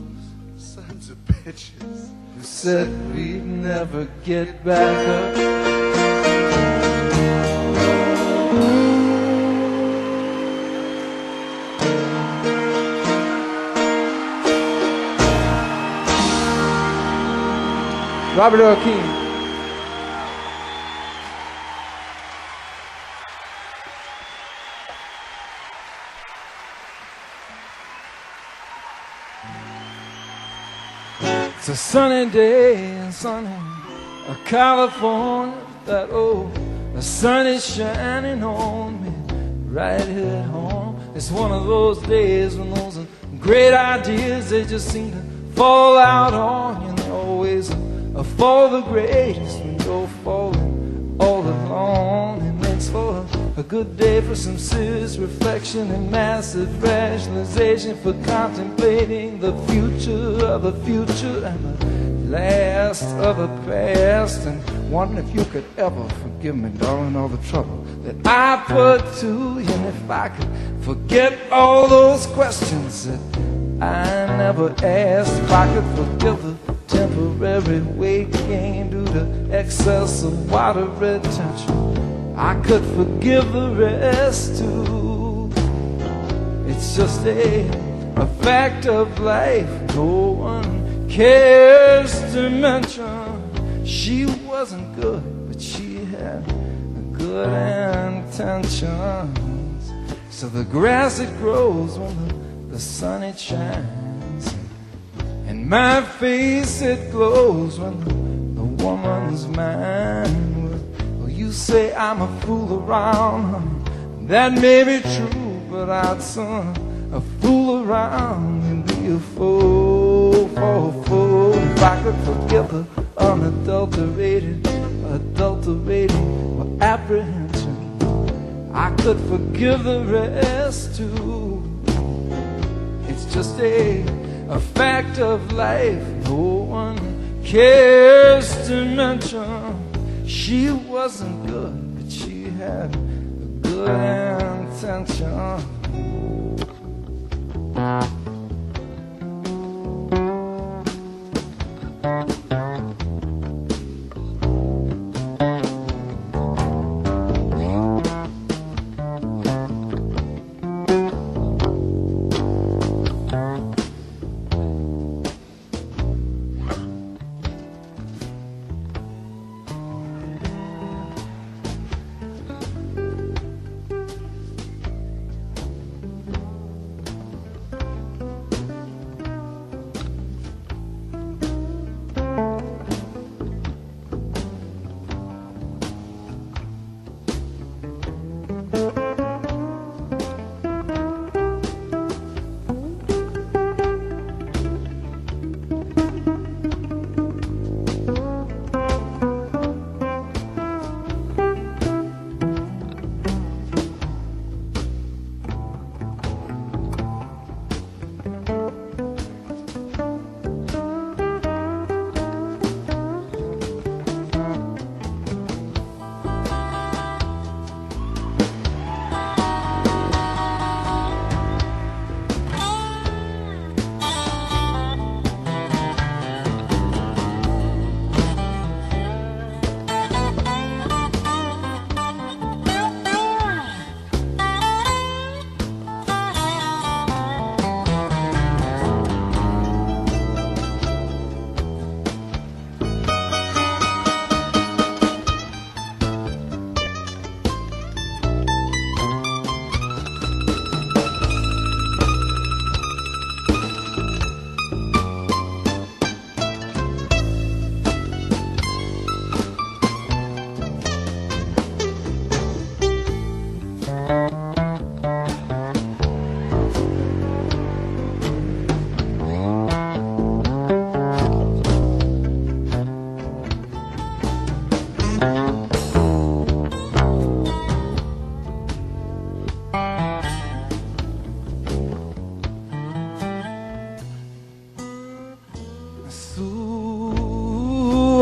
sons of bitches. pitches. You said we'd never get back up. Robert Earl King. It's a sunny day in sunny California. That the sun is shining on me right here at home. It's one of those days when those great ideas, they just seem to fall out on you. And they always fall the greatest when you're falling all alone. It makes for a good day for some serious reflection and massive rationalization, for contemplating the future of the future and the last of the past, and wondering if you could ever forgive me, darling, all the trouble that I put to you. And if I could forget all those questions that I never asked, if I could forgive the temporary weight gain due to excess of water retention, I could forgive the rest too. It's just a fact of life no one cares to mention. She wasn't good, but she had good intentions. So the grass it grows when the sun it shines, and my face it glows when the woman's mine. Well, you say I'm a fool around, honey. That may be true, but I'd son a fool around and be a fool for a fool. If I could forgive the unadulterated, apprehension, I could forgive the rest too. It's just a fact of life no one cares to mention. She wasn't good, but she had a good intention.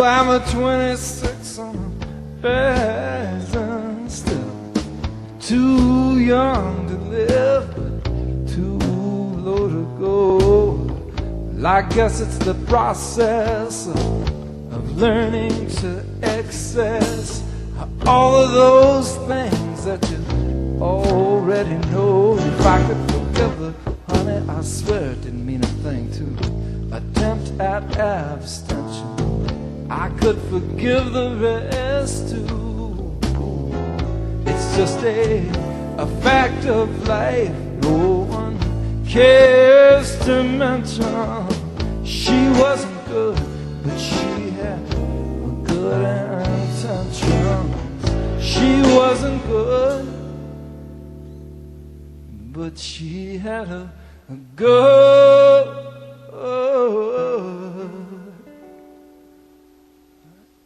I'm a 26 on a peasant, still too young to live, but too low to go. Well, I guess it's the process of learning to access all of those things that you already know. If I could forgive her, honey, I swear it didn't mean a thing to attempt at abstention. I could forgive the rest too. It's just a fact of life no one cares to mention. She wasn't good, but she had good intentions. She wasn't good, but she had a good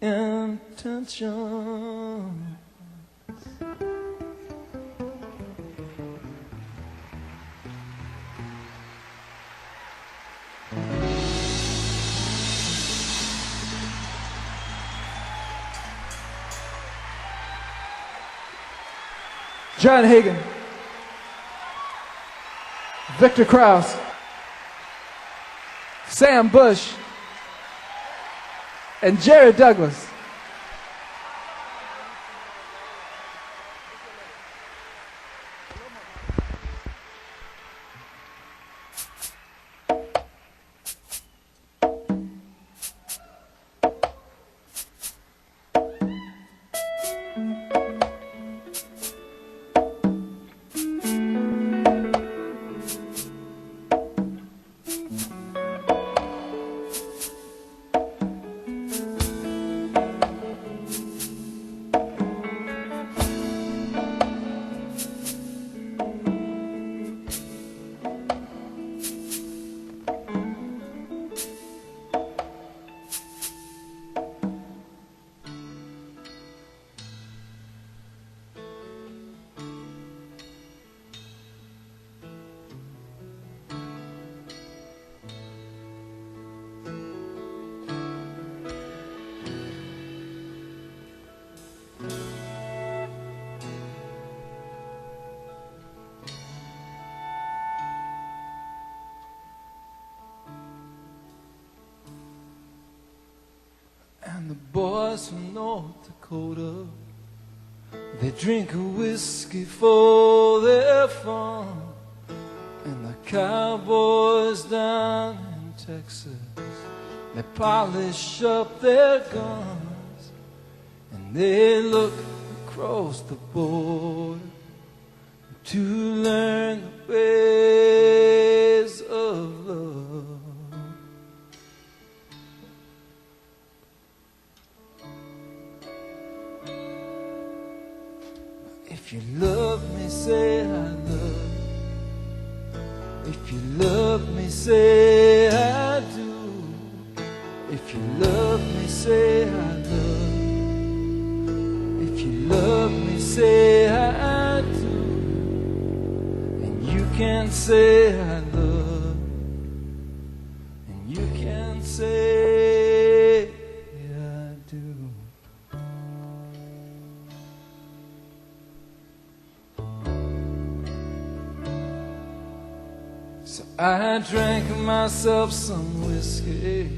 intention. John Hagen, Viktor Krauss, Sam Bush, and Jared Douglas. And the boys from North Dakota, they drink a whiskey for their fun. And the cowboys down in Texas, they polish up their guns. And they look across the border to learn the ways of love. If you love me, say I love you. If you love me, say I do. If you love me, say I love you. If you love me, say I do. And you can say I love you. And you can say I do. So I drank myself some whiskey,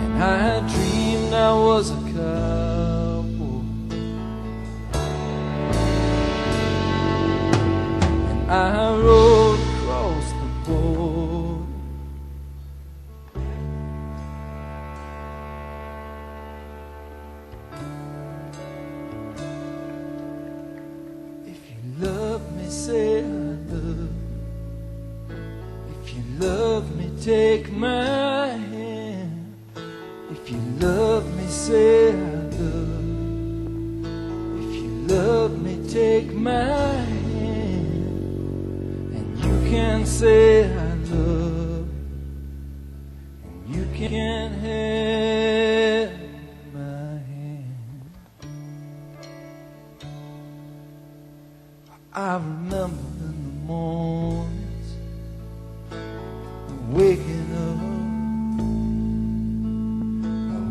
and I dreamed I was a cowboy, and I rode across the border. Love me, say I love. If you love me, take my hand. If you love me, say I love. If you love me, take my hand. And you can say I love. And you can have my hand. I remember in the mornings waking up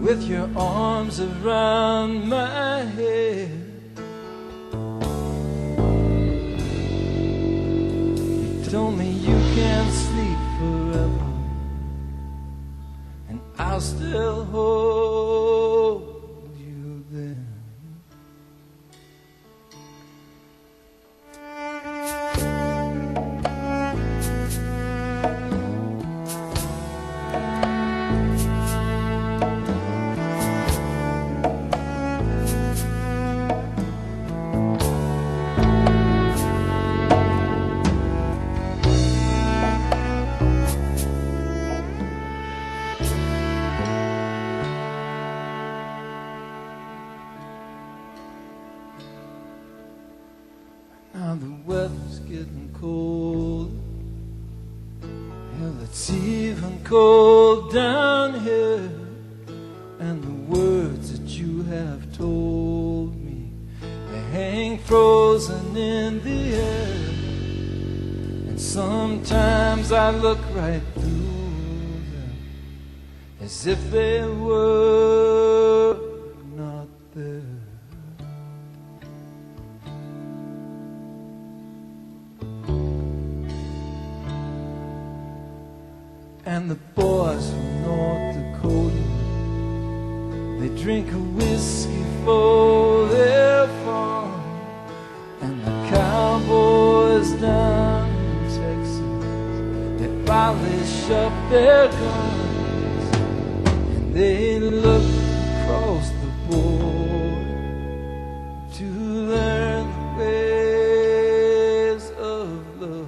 with your arms around my head. told me you can't sleep forever, and I'll still hold you then. Now the weather's getting cold. Hell, it's even cold down here. And the words that you have told me, they hang frozen in the air. And sometimes I look right through them as if they were not there. And the boys from North Dakota, they drink a whiskey for their farm. And the cowboys down in Texas, they polish up their guns. And they look across the border to learn the ways of love.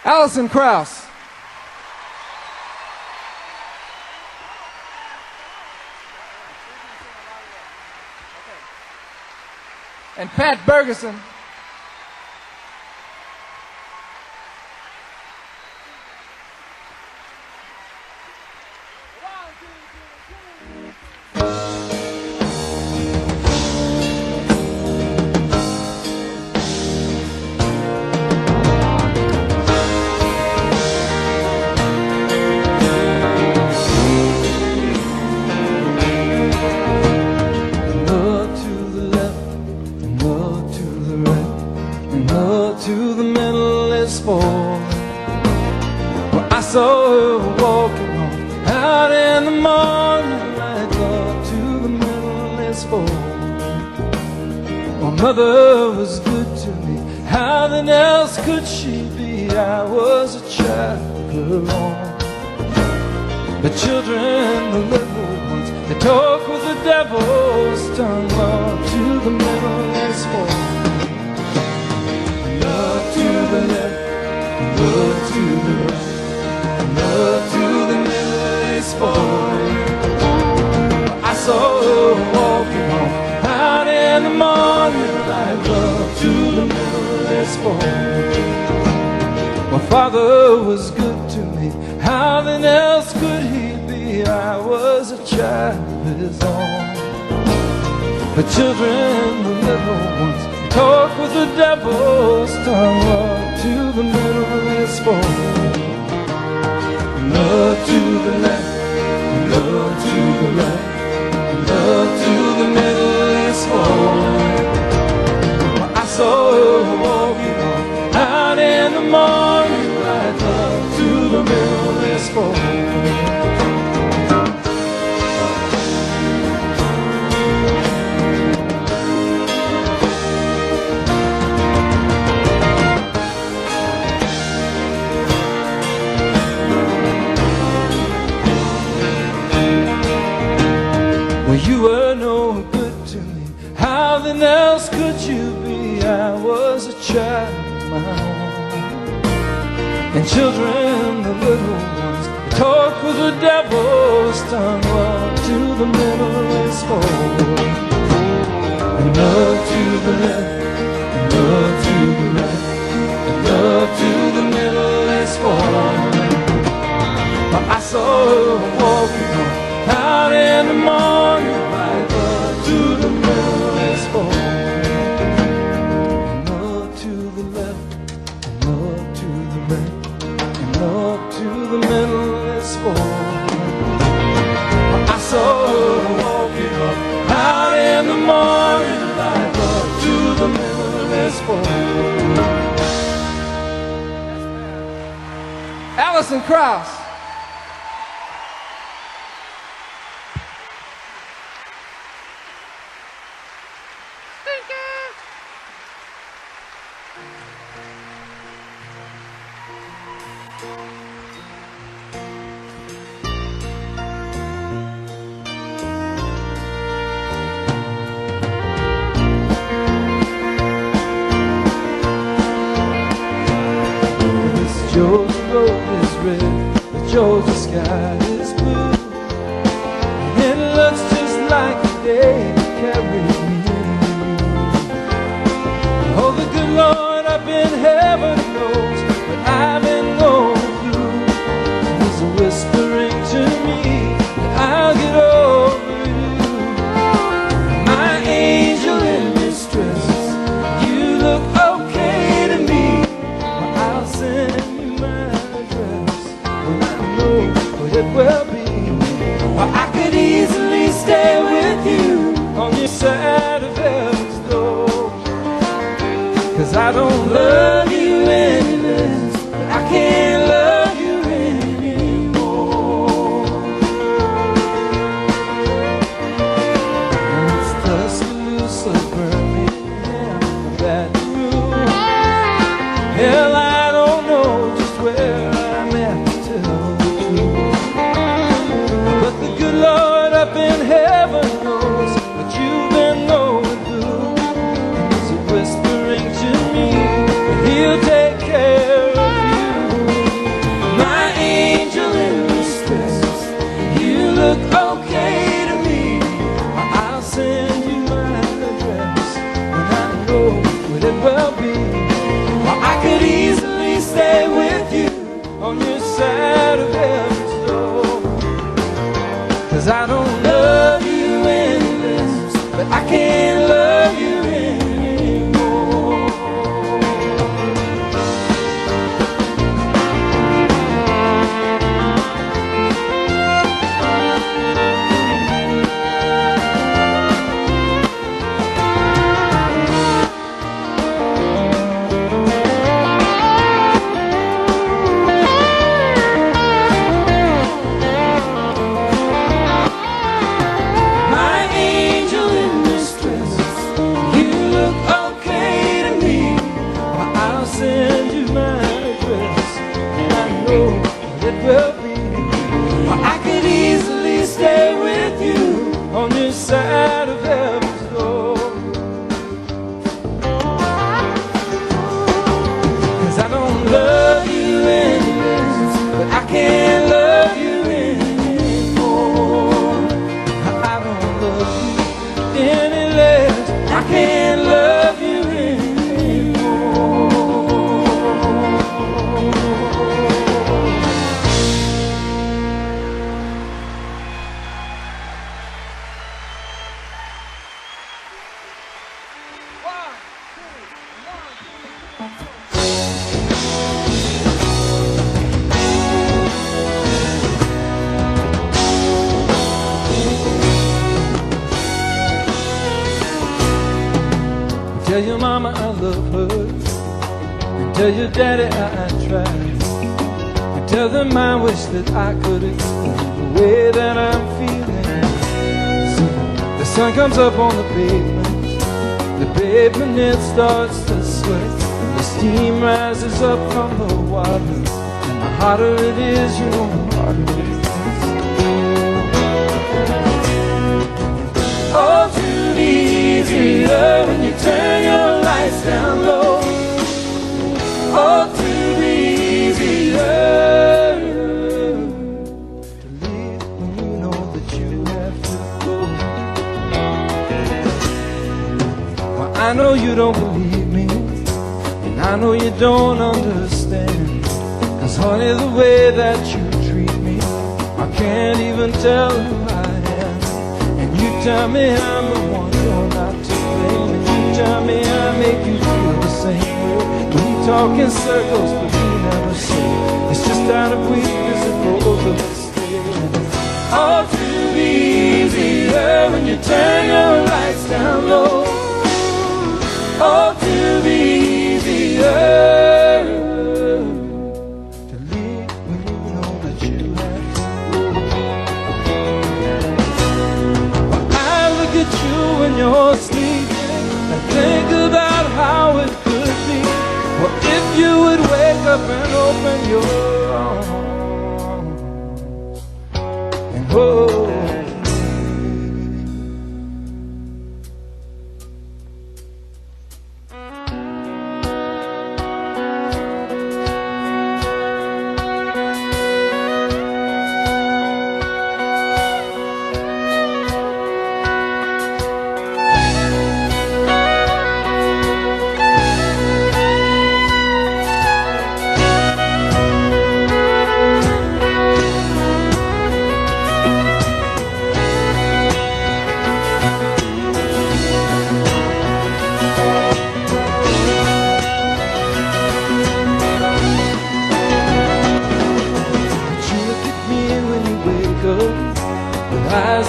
Alison Krauss. And Pat Bergeson. Mother was good to me, how then else could she be? I was a child of her own. The children, the little ones, they talk with the devil's tongue. Love to the middle is full. Love to the left, love to the right, love to the middle is full. I saw her walking home out in the morning. Love to the middle is full. My father was good to me, how then else could he be? I was a child of his own. The children, the little ones, talk with the devil's tongue. Love to the middle is full. Love to the left, love to the right, love to the middle is full. So walking on out in the morning light, love to the middle is full. children, the little ones, they talk with the devil's tongue, while to the middle is forward. And love to the left, and love to the right, and love to the middle is forward. I saw her walking on out in the morning light, love to the middle is forward. And love to the left, and love to the right, and love to the middle is forward. I saw her walking up out in the morning light, love to the middle is forward. Alison Krauss. Georgia road is red, the Georgia sky is blue, and it looks just like the day you carried me in. Oh, the good Lord up in heaven knows what I've been going through. He's whispering to me that I'll get over you. My angel in distress, you look okay to me. Well, I'll send it will be. Well, I could easily stay with you on your side of heaven's door. 'Cause I don't love you any less, but I can't love you anymore. And it's Tuscaloosa, Birmingham, Baton Rouge. Hell, I don't know just where I'm at to tell the truth. But the good Lord up in heaven knows what you've been going through. And he's whispering to me that he'll take care of you. My angel in distress, you look okay to me. I'll send you my address when I know what it will be. I could easily stay with you on your side of heaven's door. 'Cause I don't love you any less, but I can't love you anymore. Will be. Well, I could easily stay with you on this side of heaven's door. 'Cause I don't love you any less, but I can't love you anymore. I don't love you any less, I can't love you Tell your mama I love her, and tell your daddy I tried, and tell them I wish that I could explain the way that I'm feeling. So the sun comes up on the pavement it starts to sweat, and the steam rises up from the water, and the hotter it is, you know, the harder it is. Oh, too easier when you turn your lights down low. Oh, too easier I know you don't believe me, and I know you don't understand. Cause honey, the way that you treat me, I can't even tell who I am. And you tell me I'm the one you're not to blame, and you tell me I make you feel the same way. We talk in circles, but we never say it's just out of weakness that both of us stay. All too easier when you turn your lights down low. All too easier to leave when you know that you have to go. Well, I look at you when you're sleeping and think about how it could be. Well, if you would wake up and open your arms and hold.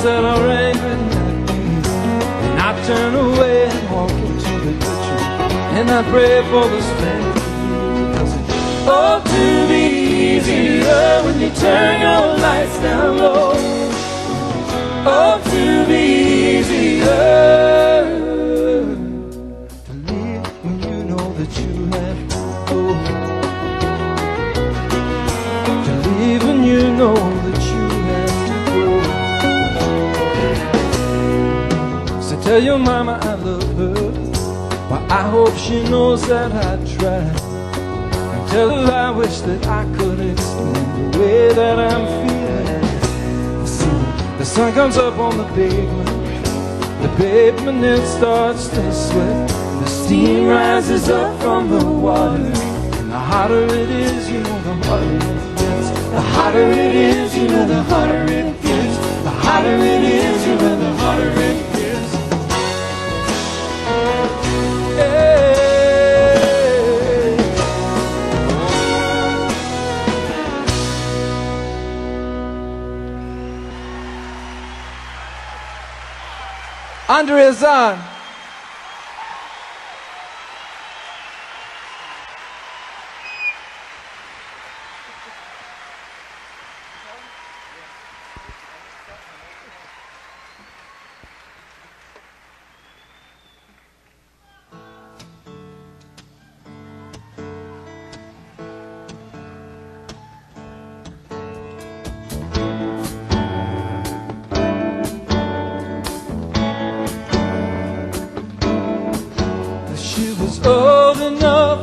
That are angry at me, and I turn away and walk into the kitchen, and I pray for the strength of you, because it's all too easier when you turn your lights down low. All too easier to leave when you know that you have to go. To leave when you know that you have to go. Tell your mama I love her, but I hope she knows that I tried. And tell her I wish that I could explain the way that I'm feeling. See, the sun comes up on the pavement it starts to sweat. The steam rises up from the water, and the hotter it is, you know, the hotter it gets. The hotter it is, you know, the hotter it gets. The hotter it is, you know, the hotter it gets. Andrea Zonn. Old enough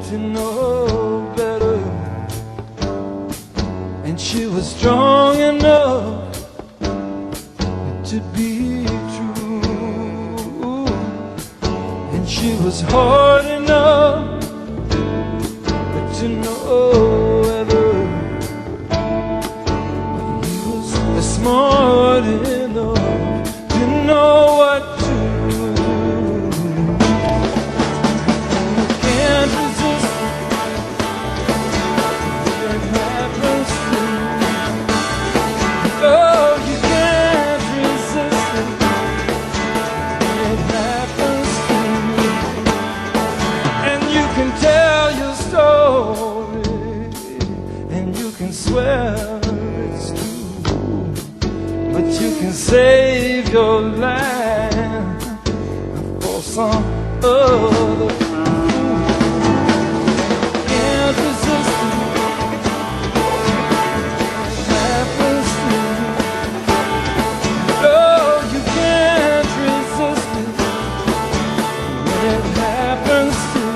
to know better, and she was strong enough to be true, and she was hard enough to know whether he was smart enough to know what to swear it's true, but you can save your life for some other fool. Can't resist it. It happens to you. No, you can't resist it when it happens to you.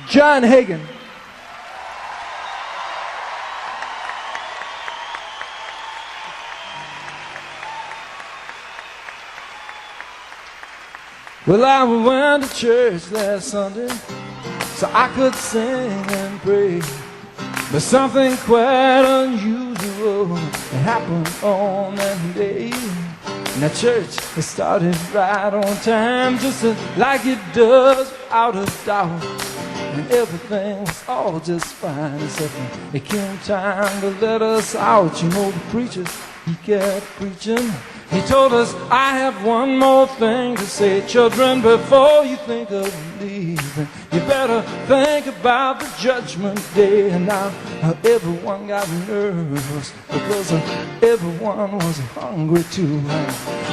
John Hagen. Well, I went to church last Sunday so I could sing and pray, but something quite unusual happened on that day. And that church, it started right on time, just like it does without a doubt. And everything was all just fine, except when it came time to let us out. You know, the preacher, he kept preaching He told us, I have one more thing to say, children, before you think of leaving, you better think about the judgment day. And now everyone got nervous because everyone was hungry too,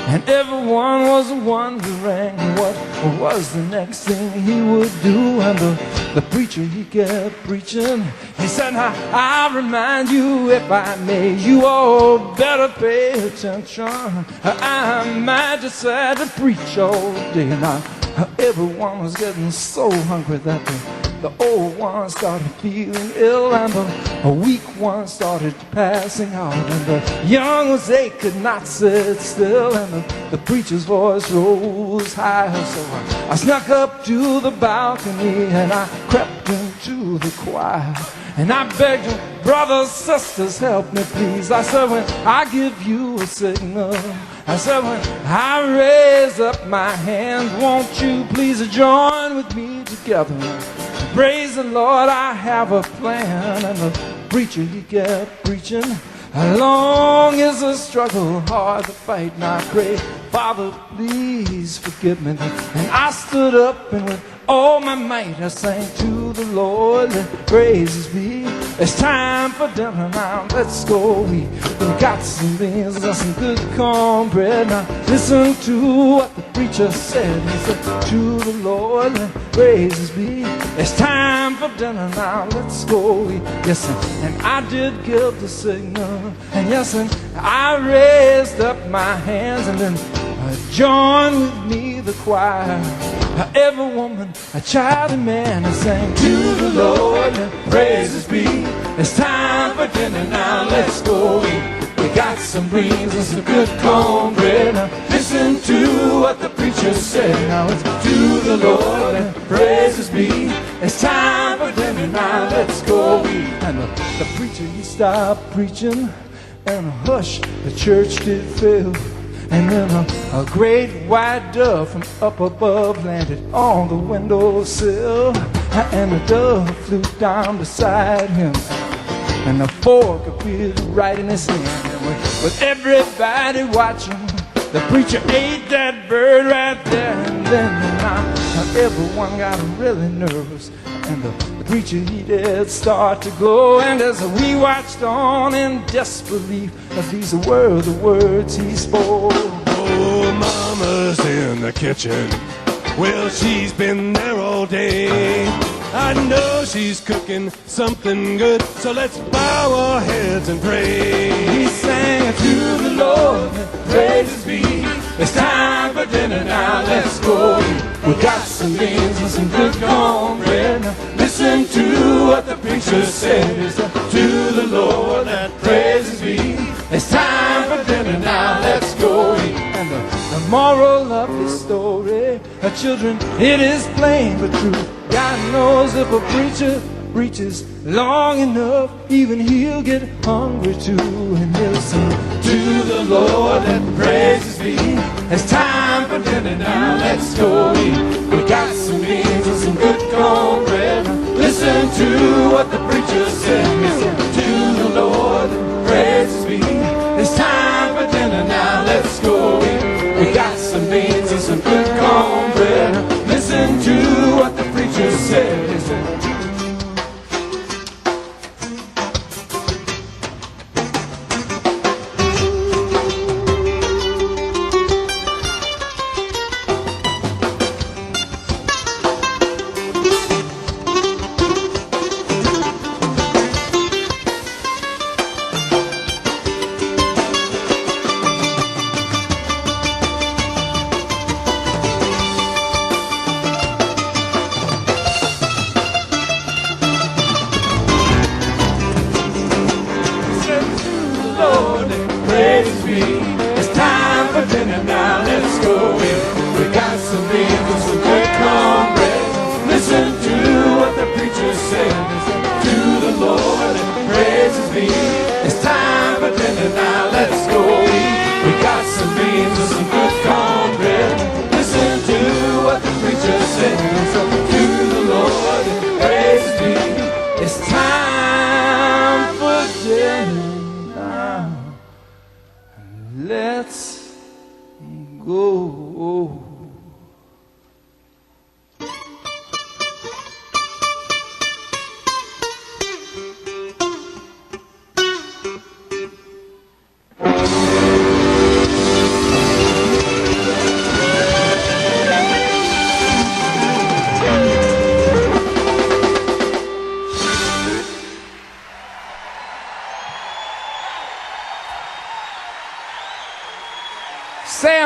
and everyone was wondering what was the next thing he would do. And the preacher, he kept preaching. He said, I remind you, if I may, you all better pay attention. I might just had to preach all day. Now everyone was getting so hungry that the old ones started feeling ill, and the weak ones started passing out, and the young ones, they could not sit still, and the preacher's voice rose high. So I snuck up to the balcony and I crept into the choir, and I begged them, brothers, sisters, help me please. I said, when I give you a signal, I said, when I raise up my hands, won't you please join with me together? Praise the Lord, I have a plan. And the preacher, he kept preaching. Long is the struggle, hard the fight, and I pray, Father, please forgive me. And I stood up, and with all my might I sang to the Lord, let praises be. It's time for dinner now, let's go. We got some beans and some good cornbread. Now listen to what the preacher said. He said, to the Lord, let praises be. It's time for dinner now, let's go. Yes, and I did give the signal, and yes, and I raised up my hands, and then joined with me the choir. Every woman, a child, and man, and sang to the Lord, and praises be. It's time for dinner now, let's go. We got some beans and some good cornbread. Now listen to what the preacher said. Now it's to the Lord, and praises be. It's time for dinner now, let's go. And the preacher, he stopped preaching, and a hush, the church did fill. And then a great white dove from up above landed on the windowsill, and the dove flew down beside him, and the fork appeared right in his hand. And with everybody watching, the preacher ate that bird right there. And then now everyone got really nervous, and the preacher, he did start to glow. And as we watched on in disbelief, these were the words he spoke. Oh, Mama's in the kitchen. Well, she's been there all day. I know she's cooking something good, so let's bow our heads and pray. He sang to the Lord, praises be. It's time for dinner now, let's go. We got some beans and some good cornbread. Now listen to what the preacher said. It's to the Lord that praises be. It's time for dinner now, let's go. And the moral of this story, children, it is plain but true. God knows if a preacher preaches long enough, even he'll get hungry too. And he'll sing to the Lord and praises be. It's time for dinner now, let's go eat. We got some beans and some good cornbread. Listen to what the preacher said. He said to the Lord and praises be. It's time for dinner now, let's go eat. We got some beans and some good cornbread. Listen to what the preacher said. He said,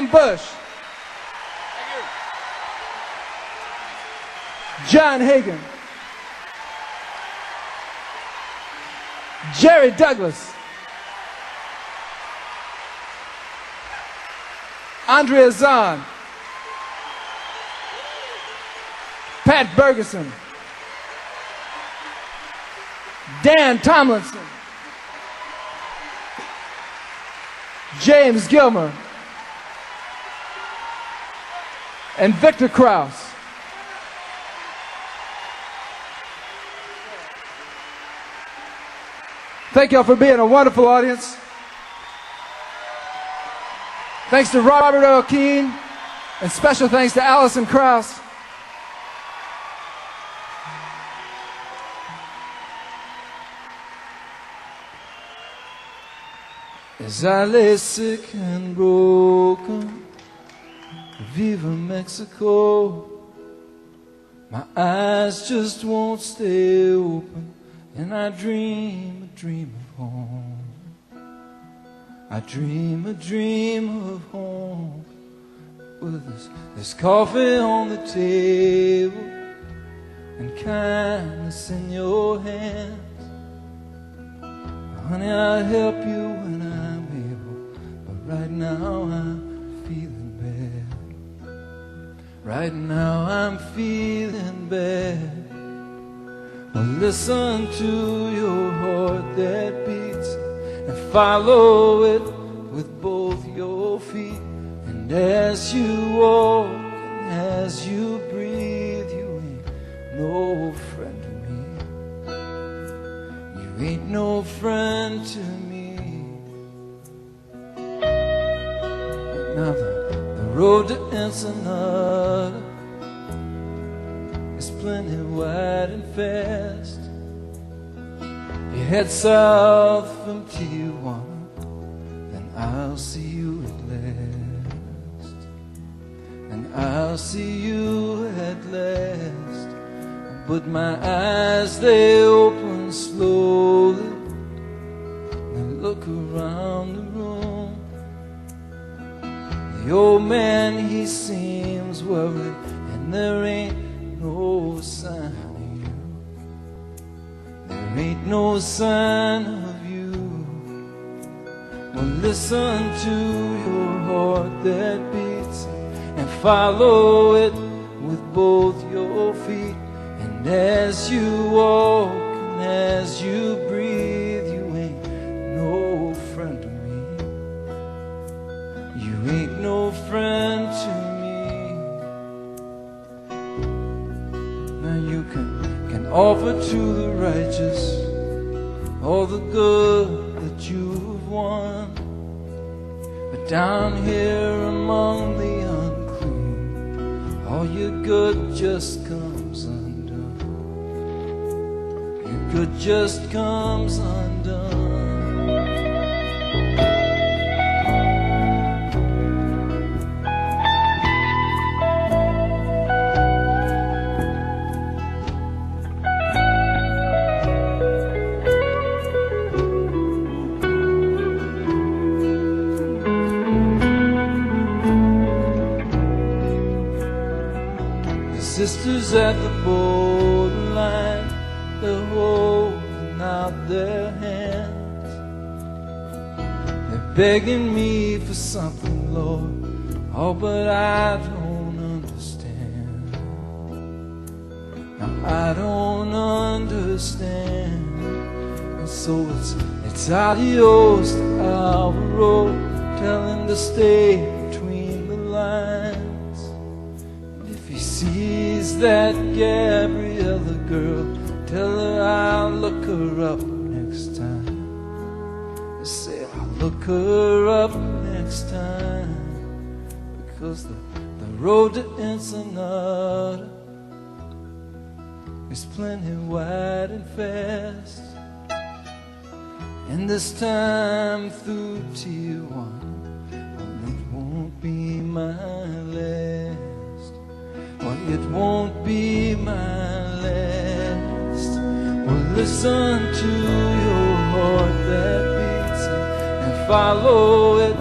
Sam Bush. John Hagen. Jerry Douglas. Andrea Zonn. Pat Bergeson. Dan Tomlinson. James Gilmer. And Viktor Krauss. Thank y'all for being a wonderful audience. Thanks to Robert Earl Keane, and special thanks to Alison Krauss. As I lay sick and broken, Viva Mexico, my eyes just won't stay open, and I dream a dream of home. I dream a dream of home, with there's coffee on the table and kindness in your hands. Honey, I'll help you when I'm able, but right now I'm feeling bad. Right now I'm feeling bad. Well, listen to your heart that beats and follow it with both your feet. And as you walk and as you breathe, you ain't no friend to me. You ain't no friend to me. But now the road to Ensenada is plenty wide and fast. You head south from Tijuana, then I'll see you at last. And I'll see you at last. But my eyes, they open slowly, and look around the room. The old man, he seems worried, and there ain't no sign of you. There ain't no sign of you. Well, listen to your heart that beats and follow it with both your feet. And as you walk and as you breathe, you ain't no friend to me. You ain't no friend to me. Now you can offer to the righteous all the good that you've won, but down here among the unclean, all your good just comes undone. Your good just comes undone. Sisters at the borderline, they're holding out their hands. They're begging me for something, Lord, oh, but I don't understand. Now I don't understand. And so it's adios to Alvaro, tell him to stay between the lines. Sees that Gabriella girl, tell her I'll look her up next time. I say I'll look her up next time, because the road to Ensenada is plenty wide and fast. And this time through Tijuana, it won't be my last. Well, it won't be my last. Well, listen to your heart that beats and follow it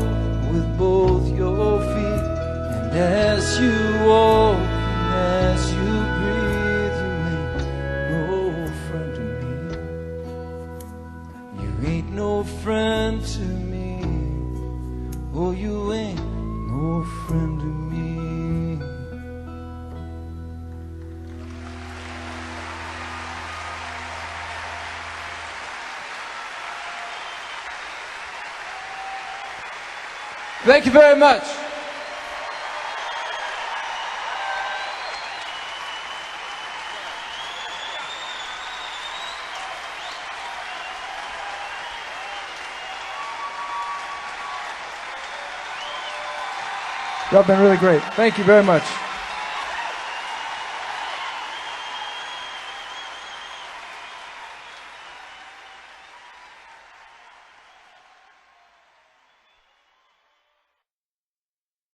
with both your feet. And as you walk and as you breathe, you ain't no friend to me. You ain't no friend to me. Oh, you ain't no friend to me. Thank you very much. Y'all been really great. Thank you very much.